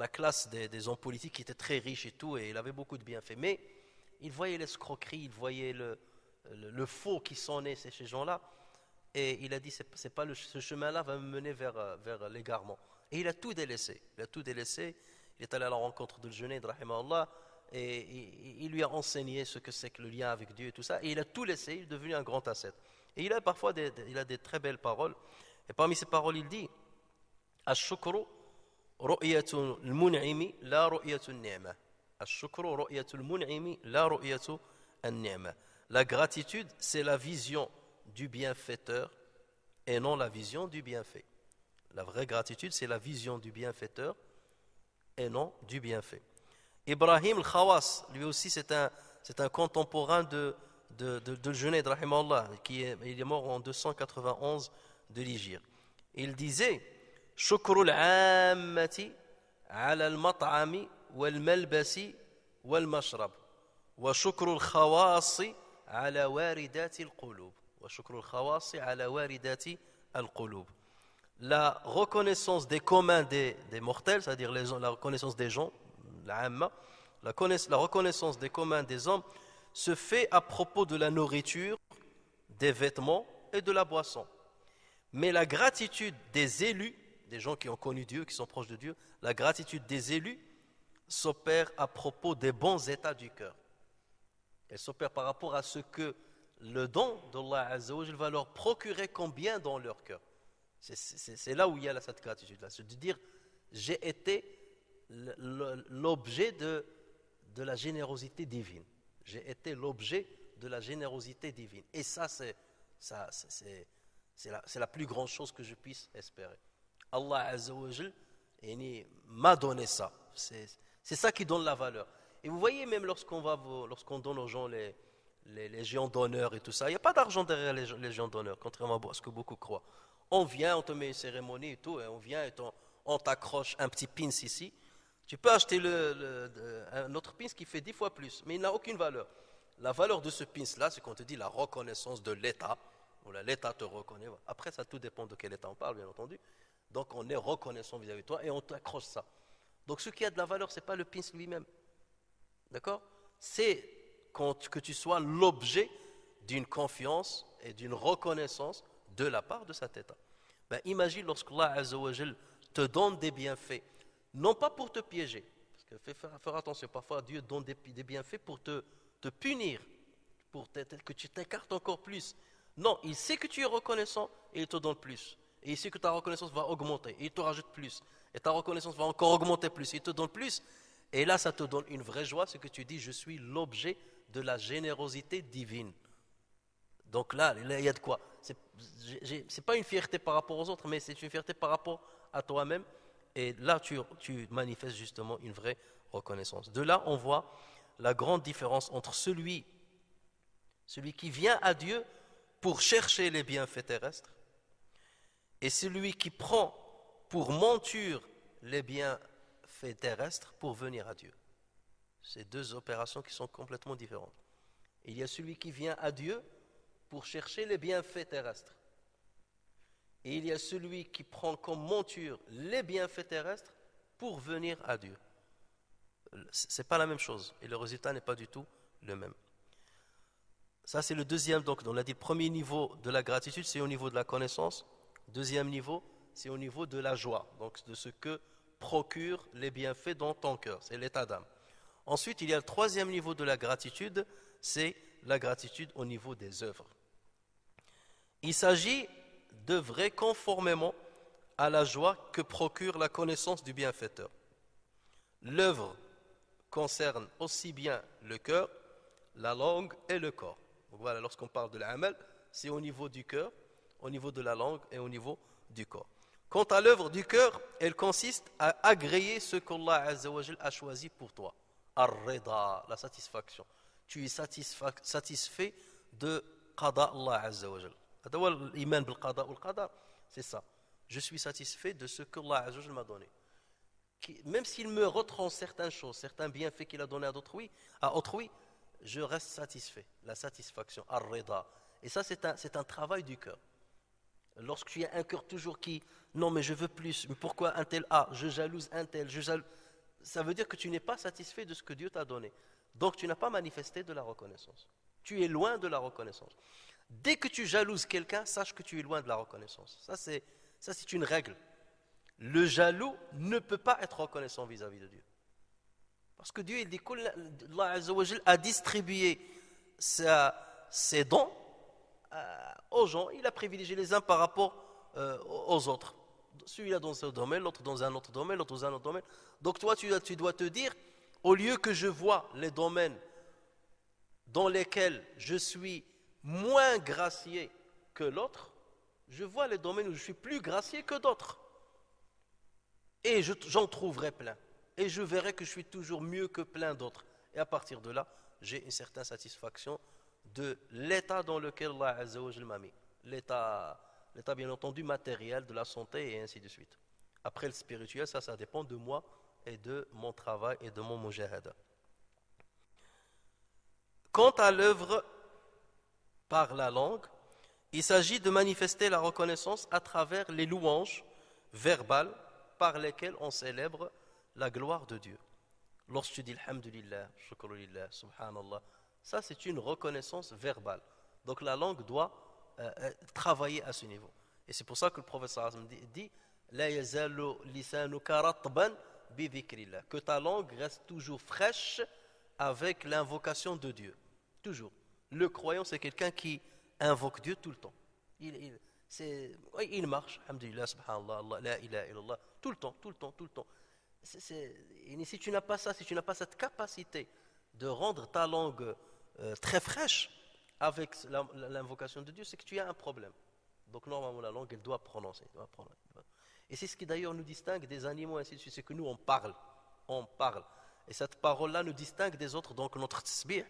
classe des hommes politiques qui étaient très riches et tout, et il avait beaucoup de bienfaits. Mais il voyait l'escroquerie, il voyait le faux qui s'en est chez ces gens-là. Et il a dit, c'est pas ce chemin-là va me mener vers l'égarement. Et il a tout délaissé. Il a tout délaissé. Il est allé à la rencontre de Junayd, rahimahullah, et il lui a enseigné ce que c'est que le lien avec Dieu et tout ça. Et il a tout laissé, il est devenu un grand ascète. Et il a parfois des très belles paroles. Et parmi ces paroles, il dit Ash-shukru ru'yatu al-mun'imi la ru'yatu an-ni'ma. Ash-shukru ru'yatu al-mun'imi la ru'yatu an-ni'ma. La gratitude, c'est la vision du bienfaiteur et non la vision du bienfait. La vraie gratitude, c'est la vision du bienfaiteur et non du bienfait. Ibrahim al-Khawas, lui aussi, c'est un contemporain de Junayd, rahimahullah, il est mort en 291 de l'Hégire. Il disait Shukrul ammati ala al-mat'ami wal-malbasi wal-mashrab wa shukrul khawasi ala waridati al-qulub wa shukrul khawasi ala waridati al-qulub. La reconnaissance des communs des mortels, c'est-à-dire la reconnaissance des gens, la reconnaissance des communs des hommes se fait à propos de la nourriture, des vêtements et de la boisson. Mais la gratitude des élus, des gens qui ont connu Dieu, qui sont proches de Dieu, la gratitude des élus s'opère à propos des bons états du cœur. Elle s'opère par rapport à ce que le don d'Allah Azza wa Jal va leur procurer comme bien dans leur cœur. C'est là où il y a cette gratitude-là. C'est de dire, j'ai été l'objet de la générosité divine. J'ai été l'objet de la générosité divine. Et ça, c'est la plus grande chose que je puisse espérer. Allah Azza wa Jal m'a donné ça. C'est ça qui donne la valeur. Et vous voyez, même lorsqu'on donne aux gens les légions d'honneur et tout ça, il n'y a pas d'argent derrière les légions d'honneur, contrairement à ce que beaucoup croient. On vient, on te met une cérémonie et tout, et on vient et on t'accroche un petit pins ici. Tu peux acheter un autre pins qui fait 10 fois plus, mais il n'a aucune valeur. La valeur de ce pins-là, c'est qu'on te dit la reconnaissance de l'État. L'État te reconnaît. Après, ça tout dépend de quel État on parle, bien entendu. Donc, on est reconnaissant vis-à-vis de toi et on t'accroche ça. Donc, ce qui a de la valeur, ce n'est pas le pins lui-même. D'accord? C'est que tu sois l'objet d'une confiance et d'une reconnaissance de la part de cet État. Imagine lorsqu'Allah Azza wa Jal te donne des bienfaits, non pas pour te piéger, parce que faire attention, parfois Dieu donne des bienfaits pour te punir, pour que tu t'écartes encore plus. Non, il sait que tu es reconnaissant et il te donne plus. Et il sait que ta reconnaissance va augmenter et il te rajoute plus. Et ta reconnaissance va encore augmenter plus et il te donne plus. Et là, ça te donne une vraie joie, ce que tu dis, je suis l'objet de la générosité divine. Donc là, il y a de quoi. C'est pas une fierté par rapport aux autres, mais c'est une fierté par rapport à toi-même. Et là, tu manifestes justement une vraie reconnaissance. De là, on voit la grande différence entre celui qui vient à Dieu pour chercher les bienfaits terrestres et celui qui prend pour monture les bienfaits terrestres pour venir à Dieu. C'est deux opérations qui sont complètement différentes. Il y a celui qui vient à Dieu pour chercher les bienfaits terrestres. Et il y a celui qui prend comme monture les bienfaits terrestres pour venir à Dieu. Ce n'est pas la même chose et le résultat n'est pas du tout le même. Ça, c'est le deuxième. Donc, on a dit le premier niveau de la gratitude, c'est au niveau de la connaissance. Deuxième niveau, c'est au niveau de la joie, donc de ce que procurent les bienfaits dans ton cœur. C'est l'état d'âme. Ensuite, il y a le troisième niveau de la gratitude, c'est la gratitude au niveau des œuvres. Il s'agit d'œuvrer conformément à la joie que procure la connaissance du bienfaiteur. L'œuvre concerne aussi bien le cœur, la langue et le corps. Donc voilà, lorsqu'on parle de l'amal, c'est au niveau du cœur, au niveau de la langue et au niveau du corps. Quant à l'œuvre du cœur, elle consiste à agréer ce qu'Allah Azza wa Jal a choisi pour toi. Ar-rida, la satisfaction. Tu es satisfait de qada Allah Azza wa Jal. L'iman bil qada ou qadar, c'est ça. Je suis satisfait de ce qu'Allah Azza wa Jal m'a donné. Même s'il me retranche certaines choses, certains bienfaits qu'il a donnés à autrui, je reste satisfait. La satisfaction, ar-rida. Et ça, c'est un travail du cœur. Lorsque tu as un cœur toujours qui, non mais je veux plus, mais pourquoi un tel a, je jalouse un tel, ça veut dire que tu n'es pas satisfait de ce que Dieu t'a donné. Donc tu n'as pas manifesté de la reconnaissance. Tu es loin de la reconnaissance. Dès que tu jalouses quelqu'un, sache que tu es loin de la reconnaissance. Ça, c'est une règle. Le jaloux ne peut pas être reconnaissant vis-à-vis de Dieu. Parce que Dieu, il dit qu'Allah Azza wa Jal a distribué ses dons aux gens. Il a privilégié les uns par rapport aux autres. Celui-là dans ce domaine, l'autre dans un autre domaine, l'autre dans un autre domaine. Donc toi, tu dois te dire, au lieu que je vois les domaines dans lesquels je suis moins gracié que l'autre, je vois les domaines où je suis plus gracié que d'autres. Et j'en trouverai plein. Et je verrai que je suis toujours mieux que plein d'autres. Et à partir de là, j'ai une certaine satisfaction de l'état dans lequel Allah Azza wa Jal m'a mis. L'état bien entendu matériel, de la santé et ainsi de suite. Après le spirituel, ça dépend de moi et de mon travail et de mon mujahada. Quant à l'œuvre par la langue, il s'agit de manifester la reconnaissance à travers les louanges verbales par lesquelles on célèbre la gloire de Dieu. Lorsque tu dis Alhamdulillah, Shukrulillah, Subhanallah, ça c'est une reconnaissance verbale. Donc la langue doit travailler à ce niveau. Et c'est pour ça que le prophète sallallahu alayhi wa sallam dit La yazalu lisanuka ratban bi dhikrillah, que ta langue reste toujours fraîche avec l'invocation de Dieu. Toujours. Le croyant, c'est quelqu'un qui invoque Dieu tout le temps. Il marche, Alhamdulillah, Subhanallah, Allah, la ilaha illallah, tout le temps. Et si tu n'as pas ça, si tu n'as pas cette capacité de rendre ta langue très fraîche avec l'invocation de Dieu, c'est que tu as un problème. Donc normalement la langue, elle doit prononcer. Et c'est ce qui d'ailleurs nous distingue des animaux, ainsi de suite, c'est que nous on parle. Et cette parole-là nous distingue des autres, donc notre tasbih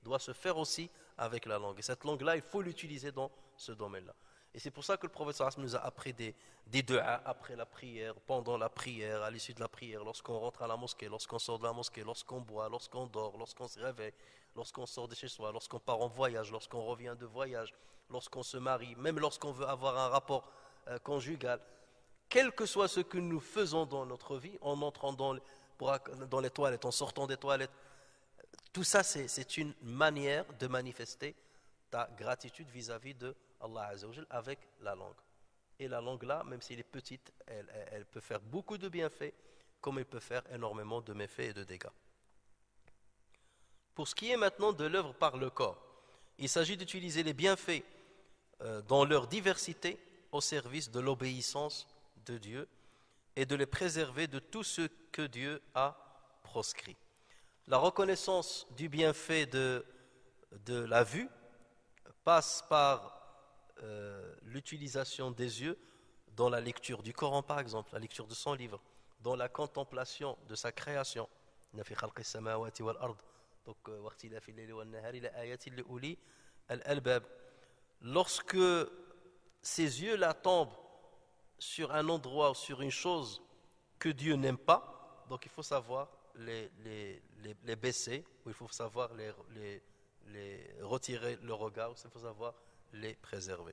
doit se faire aussi avec la langue. Et cette langue-là, il faut l'utiliser dans ce domaine-là. Et c'est pour ça que le prophète sallallahu alayhi wa sallam nous a appris des du'a après la prière, pendant la prière, à l'issue de la prière, lorsqu'on rentre à la mosquée, lorsqu'on sort de la mosquée, lorsqu'on boit, lorsqu'on dort, lorsqu'on se réveille, lorsqu'on sort de chez soi, lorsqu'on part en voyage, lorsqu'on revient de voyage, lorsqu'on se marie, même lorsqu'on veut avoir un rapport conjugal. Quel que soit ce que nous faisons dans notre vie, en entrant dans les toilettes, en sortant des toilettes, tout ça c'est une manière de manifester ta gratitude vis-à-vis de Allah Azza wa Jal avec la langue. Et la langue là, même si elle est petite, elle peut faire beaucoup de bienfaits, comme elle peut faire énormément de méfaits et de dégâts. Pour ce qui est maintenant de l'œuvre par le corps, il s'agit d'utiliser les bienfaits dans leur diversité au service de l'obéissance de Dieu et de les préserver de tout ce que Dieu a proscrit. La reconnaissance du bienfait de la vue passe par l'utilisation des yeux dans la lecture du Coran par exemple, la lecture de son livre, dans la contemplation de sa création. Donc, lorsque ces yeux-là tombent sur un endroit, sur une chose que Dieu n'aime pas, donc il faut savoir les baisser, ou il faut savoir les retirer le regard, il faut savoir les préserver.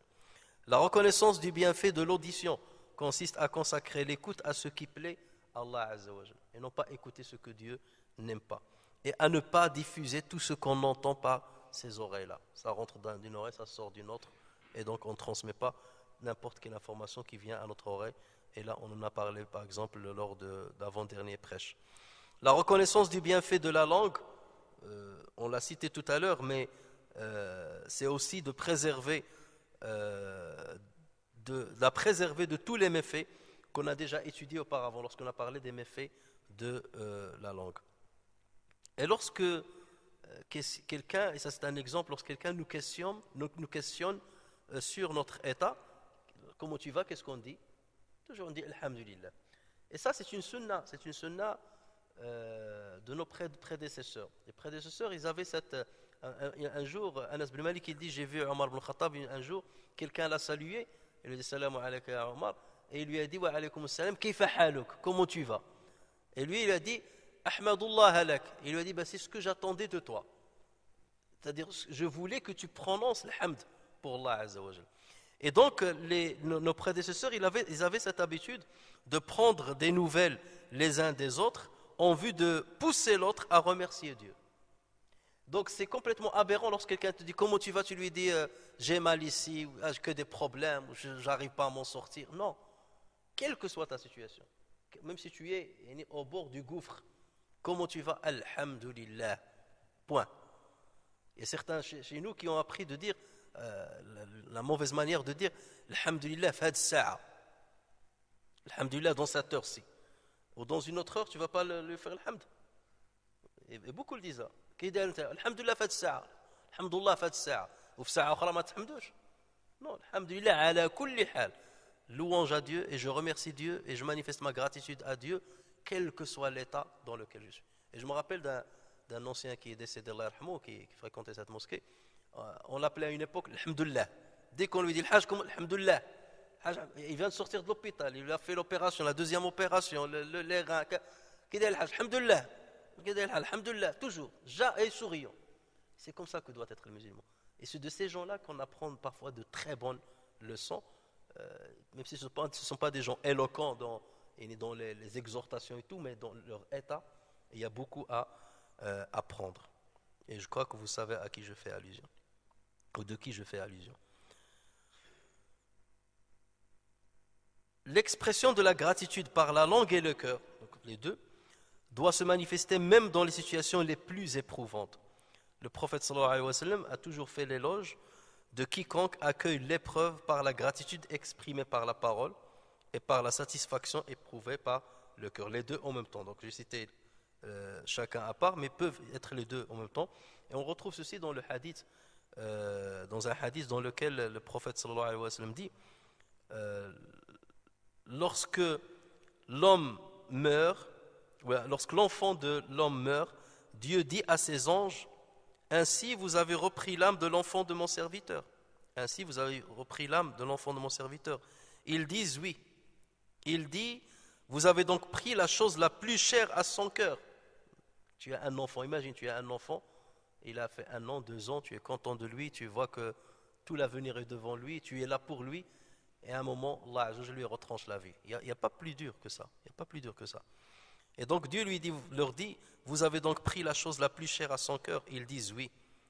La reconnaissance du bienfait de l'audition consiste à consacrer l'écoute à ce qui plaît à Allah Azza wa Jal, et non pas écouter ce que Dieu n'aime pas, et à ne pas diffuser tout ce qu'on entend par ces oreilles-là. Ça rentre d'une oreille, ça sort d'une autre, et donc on ne transmet pas n'importe quelle information qui vient à notre oreille. Et là, on en a parlé par exemple lors d'avant-dernier prêche. La reconnaissance du bienfait de la langue, on l'a cité tout à l'heure, mais c'est aussi de préserver, la préserver de tous les méfaits qu'on a déjà étudiés auparavant, lorsqu'on a parlé des méfaits de la langue. Et lorsque quelqu'un, et ça c'est un exemple, lorsque quelqu'un nous questionne sur notre état, comment tu vas, qu'est-ce qu'on dit? Toujours on dit Alhamdulillah. Et ça c'est une sunna de nos prédécesseurs. Les prédécesseurs, ils avaient un jour, Anas bin Malik, il dit, j'ai vu Omar ibn Khattab un jour, quelqu'un l'a salué, il lui a dit Salamu alayka ya Omar, et il lui a dit Wa alaykum salam, kayfa haluk, comment tu vas? Et lui il a dit Ahmadullah halak. Il lui a dit c'est ce que j'attendais de toi. C'est-à-dire, je voulais que tu prononces l'hamd pour Allah Azza wa Jal. Et donc, nos prédécesseurs, ils avaient cette habitude de prendre des nouvelles les uns des autres en vue de pousser l'autre à remercier Dieu. Donc c'est complètement aberrant lorsque quelqu'un te dit comment tu vas, tu lui dis j'ai mal ici, ou, ah, j'ai que des problèmes, ou j'arrive pas à m'en sortir. Non, quelle que soit ta situation, même si tu es au bord du gouffre, comment tu vas? Alhamdulillah. Point. Il y a certains chez nous qui ont appris de dire la mauvaise manière de dire Alhamdulillah fad sa'a. Alhamdulillah dans cette heure-ci. Ou dans une autre heure, tu ne vas pas lui faire Alhamd. Et beaucoup le disent ça. Alhamdulillah fad sa'a. Alhamdulillah fad sa'a. Ou sa'a akhra ma tahmdouch. Non, Alhamdulillah ala kulli hal. Louange à Dieu et je remercie Dieu et je manifeste ma gratitude à Dieu, quel que soit l'état dans lequel je suis. Et je me rappelle d'un ancien qui est décédé, qui fréquentait cette mosquée. On l'appelait à une époque Alhamdulillah. Dès qu'on lui dit le Hajj, comme Alhamdulillah. Il vient de sortir de l'hôpital, il a fait l'opération, la deuxième opération, les reins. Qu'il dit le Hajj, Alhamdulillah. Alhamdulillah, toujours, et souriant. C'est comme ça que doit être le musulman. Et c'est de ces gens-là qu'on apprend parfois de très bonnes leçons, même si ce ne sont pas des gens éloquents dans les exhortations et tout, mais dans leur état, il y a beaucoup à apprendre. Et je crois que vous savez à qui je fais allusion, ou de qui je fais allusion. L'expression de la gratitude par la langue et le cœur, donc les deux, doit se manifester même dans les situations les plus éprouvantes. Le prophète sallallahu alayhi wa sallam a toujours fait l'éloge de quiconque accueille l'épreuve par la gratitude exprimée par la parole et par la satisfaction éprouvée par le cœur. Les deux en même temps. Donc j'ai cité chacun à part, mais peuvent être les deux en même temps. Et on retrouve ceci dans le hadith, dans un hadith dans lequel le prophète sallallahu alayhi wa sallam dit lorsque l'homme meurt, lorsque l'enfant de l'homme meurt, Dieu dit à ses anges: ainsi vous avez repris l'âme de l'enfant de mon serviteur. Ainsi vous avez repris l'âme de l'enfant de mon serviteur. Ils disent oui. Il dit: vous avez donc pris la chose la plus chère à son cœur. Tu as un enfant, imagine, tu as un enfant, il a fait 1 an, 2 ans, tu es content de lui, tu vois que tout l'avenir est devant lui, tu es là pour lui, et à un moment, Allah je lui retranche la vie. Il n'y a pas plus dur que ça. Il n'y a pas plus dur que ça. Et donc Dieu leur dit: vous avez donc pris la chose la plus chère à son cœur. Ils disent oui.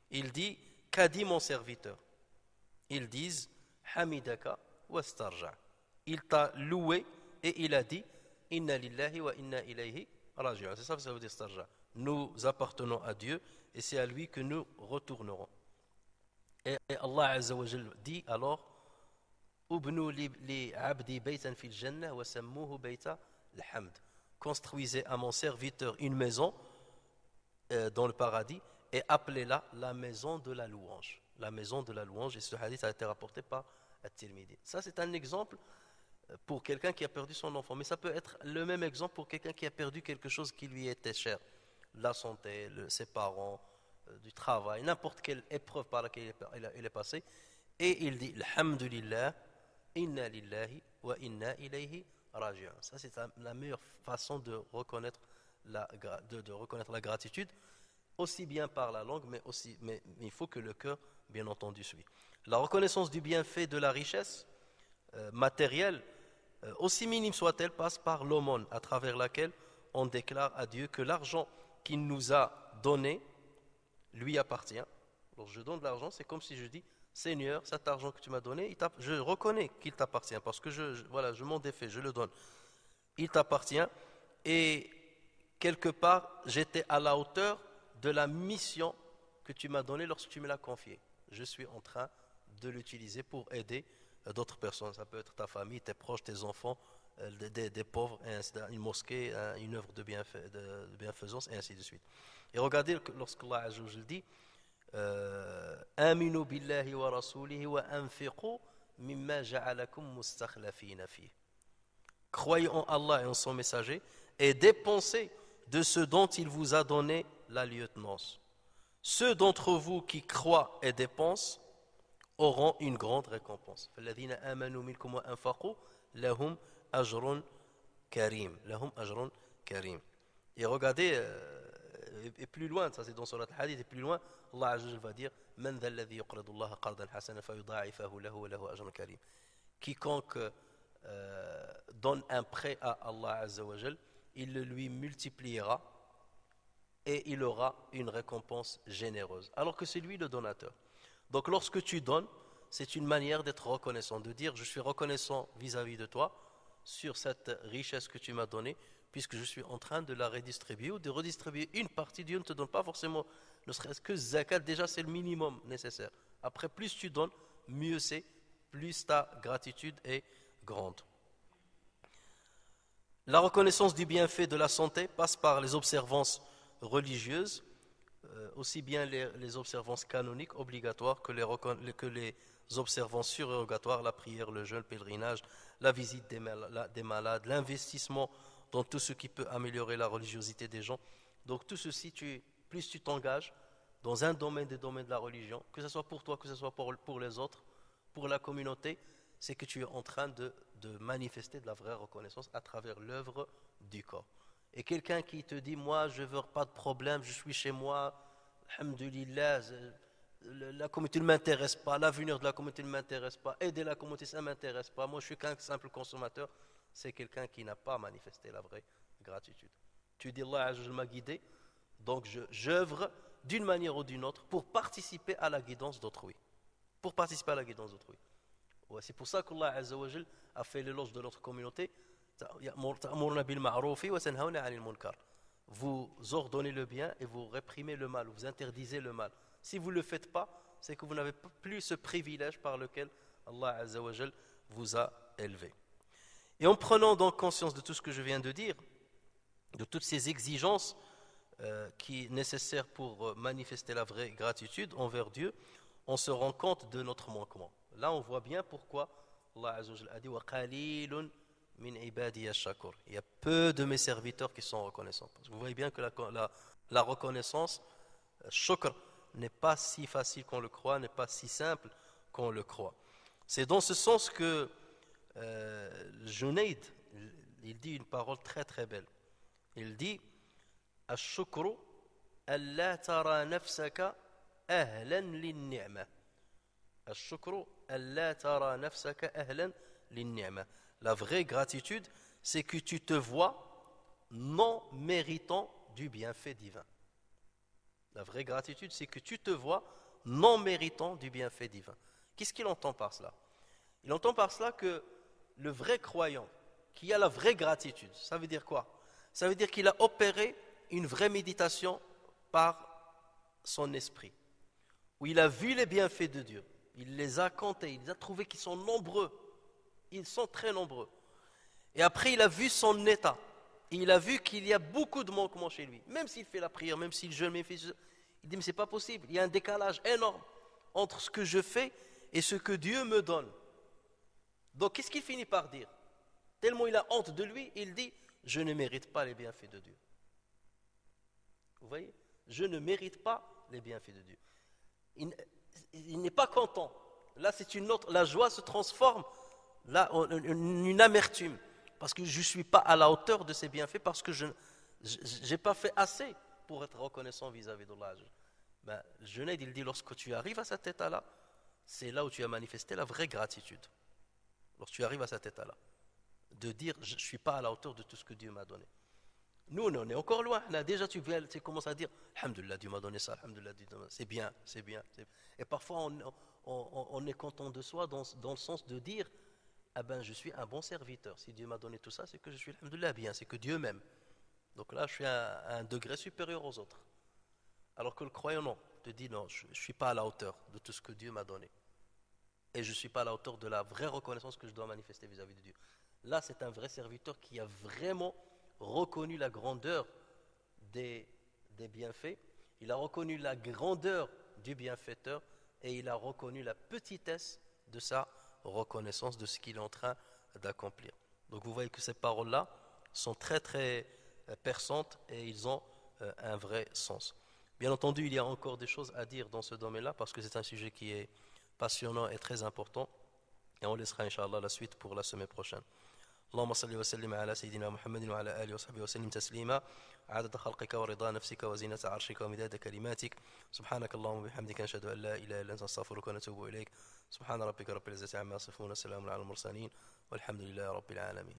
Il dit: qu'a dit mon serviteur? Ils disent: hamidaka wastarja. Il t'a loué et il a dit: inna lillahi wa inna ilayhi raji'un. C'est ça que ça veut dire starja. Nous appartenons à Dieu et c'est à lui que nous retournerons. Et Allah Azza wa Jal dit alors: ubnu li abdi baytan fil jannah wa sammuhu bayta al-hamd. Construisez à mon serviteur une maison dans le paradis et appelez-la la maison de la louange. La maison de la louange, et ce hadith a été rapporté par At-Tirmidhi. Ça, c'est un exemple pour quelqu'un qui a perdu son enfant, mais ça peut être le même exemple pour quelqu'un qui a perdu quelque chose qui lui était cher. La santé, ses parents, du travail, n'importe quelle épreuve par laquelle il est passé. Et il dit: Alhamdulillah, inna lillahi wa inna ilayhi raji'un. Ça, c'est la meilleure façon de reconnaître de reconnaître la gratitude, aussi bien par la langue, mais il faut que le cœur, bien entendu, suive. La reconnaissance du bienfait de la richesse matérielle, aussi minime soit-elle, passe par l'aumône, à travers laquelle on déclare à Dieu que l'argent qu'il nous a donné lui appartient. Alors je donne de l'argent, c'est comme si je dis: Seigneur, cet argent que tu m'as donné, je reconnais qu'il t'appartient parce que je m'en défais, je le donne. Il t'appartient et quelque part, j'étais à la hauteur de la mission que tu m'as donnée lorsque tu me l'as confiée. Je suis en train de l'utiliser pour aider d'autres personnes. Ça peut être ta famille, tes proches, tes enfants, des pauvres, une mosquée, une œuvre de bienfaisance, et ainsi de suite. Et regardez lorsque Allah Azza wa Jalla dit: Aminu billahi wa rasulihi wa anfiqu mimma ja'alakum mustakhlafina fi. Croyez en Allah et en son messager et dépensez de ce dont il vous a donné la lieutenance. Ceux d'entre vous qui croient et dépensent auront une grande récompense. فالذين آمنوا منكم وأنفقوا لهم أجر كريم. لهم أجر كريم. Et regardez, et plus loin, ça c'est dans Surat Al-Hadid, et plus loin, Allah Azza wa Jalla va dire: من ذا الذي يقرض الله قرضا حسنا فيضاعفه له وله أجر كريم. Quiconque donne un prêt à Allah Azza wa Jalla, il le lui multipliera et il aura une récompense généreuse. Alors que c'est lui le donateur. Donc lorsque tu donnes, c'est une manière d'être reconnaissant, de dire je suis reconnaissant vis-à-vis de toi sur cette richesse que tu m'as donnée, puisque je suis en train de la redistribuer ou de redistribuer une partie. Dieu ne te donne pas forcément, ne serait-ce que zakat, déjà c'est le minimum nécessaire. Après, plus tu donnes, mieux c'est, plus ta gratitude est grande. La reconnaissance du bienfait de la santé passe par les observances religieuses, aussi bien les observances canoniques obligatoires que les observances surérogatoires, la prière, le jeûne, le pèlerinage, la visite des malades, l'investissement dans tout ce qui peut améliorer la religiosité des gens. Donc tout ceci, plus tu t'engages dans un domaine des domaines de la religion, que ce soit pour toi, que ce soit pour les autres, pour la communauté, c'est que tu es en train de manifester de la vraie reconnaissance à travers l'œuvre du corps. Et quelqu'un qui te dit, moi je veux pas de problème, je suis chez moi, alhamdulillah, la communauté ne m'intéresse pas, l'avenir de la communauté ne m'intéresse pas, aider la communauté ça ne m'intéresse pas, moi je suis qu'un simple consommateur, c'est quelqu'un qui n'a pas manifesté la vraie gratitude. Tu dis, Allah m'a guidé, donc j'œuvre d'une manière ou d'une autre pour participer à la guidance d'autrui. Pour participer à la guidance d'autrui. Ouais, c'est pour ça qu'Allah Azza wa Jal a fait l'éloge de notre communauté. Vous ordonnez le bien et vous réprimez le mal, vous interdisez le mal. Si vous ne le faites pas, c'est que vous n'avez plus ce privilège par lequel Allah Azza wa Jal vous a élevé. Et en prenant donc conscience de tout ce que je viens de dire, de toutes ces exigences qui sont nécessaires pour manifester la vraie gratitude envers Dieu, on se rend compte de notre manquement. Là, on voit bien pourquoi Allah Azza wa Jalla a dit wa qalilun min ibadiya shakur. Il y a peu de mes serviteurs qui sont reconnaissants. Parce que vous voyez bien que la reconnaissance, shukr, n'est pas si facile qu'on le croit, n'est pas si simple qu'on le croit. C'est dans ce sens que Junayd, il dit une parole très très belle. Il dit ash-shukru alla tara nafsaka ahlan lin-ni'ma. Ash-shukru alla tara nafsaka ahlan lin-ni'ma. La vraie gratitude, c'est que tu te vois non méritant du bienfait divin. La vraie gratitude, c'est que tu te vois non méritant du bienfait divin. Qu'est-ce qu'il entend par cela? Il entend par cela que le vrai croyant, qui a la vraie gratitude, ça veut dire quoi? Ça veut dire qu'il a opéré une vraie méditation par son esprit, où il a vu les bienfaits de Dieu, il les a comptés, il les a trouvés qu'ils sont nombreux, ils sont très nombreux. Et après, il a vu son état, et il a vu qu'il y a beaucoup de manquements chez lui, même s'il fait la prière, même s'il jeûne, il dit mais c'est pas possible, il y a un décalage énorme entre ce que je fais et ce que Dieu me donne. Donc qu'est-ce qu'il finit par dire? Tellement il a honte de lui, il dit je ne mérite pas les bienfaits de Dieu. Vous voyez? Je ne mérite pas les bienfaits de Dieu. Il n'est pas content. Là, c'est une autre. La joie se transforme là en une amertume. Parce que je ne suis pas à la hauteur de ces bienfaits, parce que je n'ai pas fait assez pour être reconnaissant vis-à-vis d'Allah. Ben, Junayd, il dit, lorsque tu arrives à cet état-là, c'est là où tu as manifesté la vraie gratitude. Lorsque tu arrives à cet état-là, de dire, je ne suis pas à la hauteur de tout ce que Dieu m'a donné. Nous, on est encore loin. Là, déjà, tu commences à dire, alhamdulillah, Dieu m'a donné ça, alhamdulillah, c'est bien, c'est bien. Et parfois, on est content de soi dans le sens de dire, ah ben, je suis un bon serviteur. Si Dieu m'a donné tout ça, c'est que je suis, alhamdulillah, bien, c'est que Dieu m'aime. Donc là, je suis à un degré supérieur aux autres. Alors que le croyant, non, te dit, non, je ne suis pas à la hauteur de tout ce que Dieu m'a donné. Et je ne suis pas à la hauteur de la vraie reconnaissance que je dois manifester vis-à-vis de Dieu. Là, c'est un vrai serviteur qui a vraiment reconnu la grandeur des bienfaits, il a reconnu la grandeur du bienfaiteur et il a reconnu la petitesse de sa reconnaissance de ce qu'il est en train d'accomplir. Donc vous voyez que ces paroles-là sont très très perçantes et ils ont un vrai sens. Bien entendu, il y a encore des choses à dire dans ce domaine-là parce que c'est un sujet qui est passionnant et très important et on laissera Inch'Allah la suite pour la semaine prochaine. اللهم صل وسلم على سيدنا محمد وعلى آله وصحبه وسلم تسليما عدد خلقك ورضا نفسك وزينة عرشك ومداد كلماتك سبحانك اللهم وبحمدك نشهد أن لا إله إلا أنت نستغفرك ونتوب إليك سبحان ربك رب العزة عما يصفون وسلام على المرسلين والحمد لله رب العالمين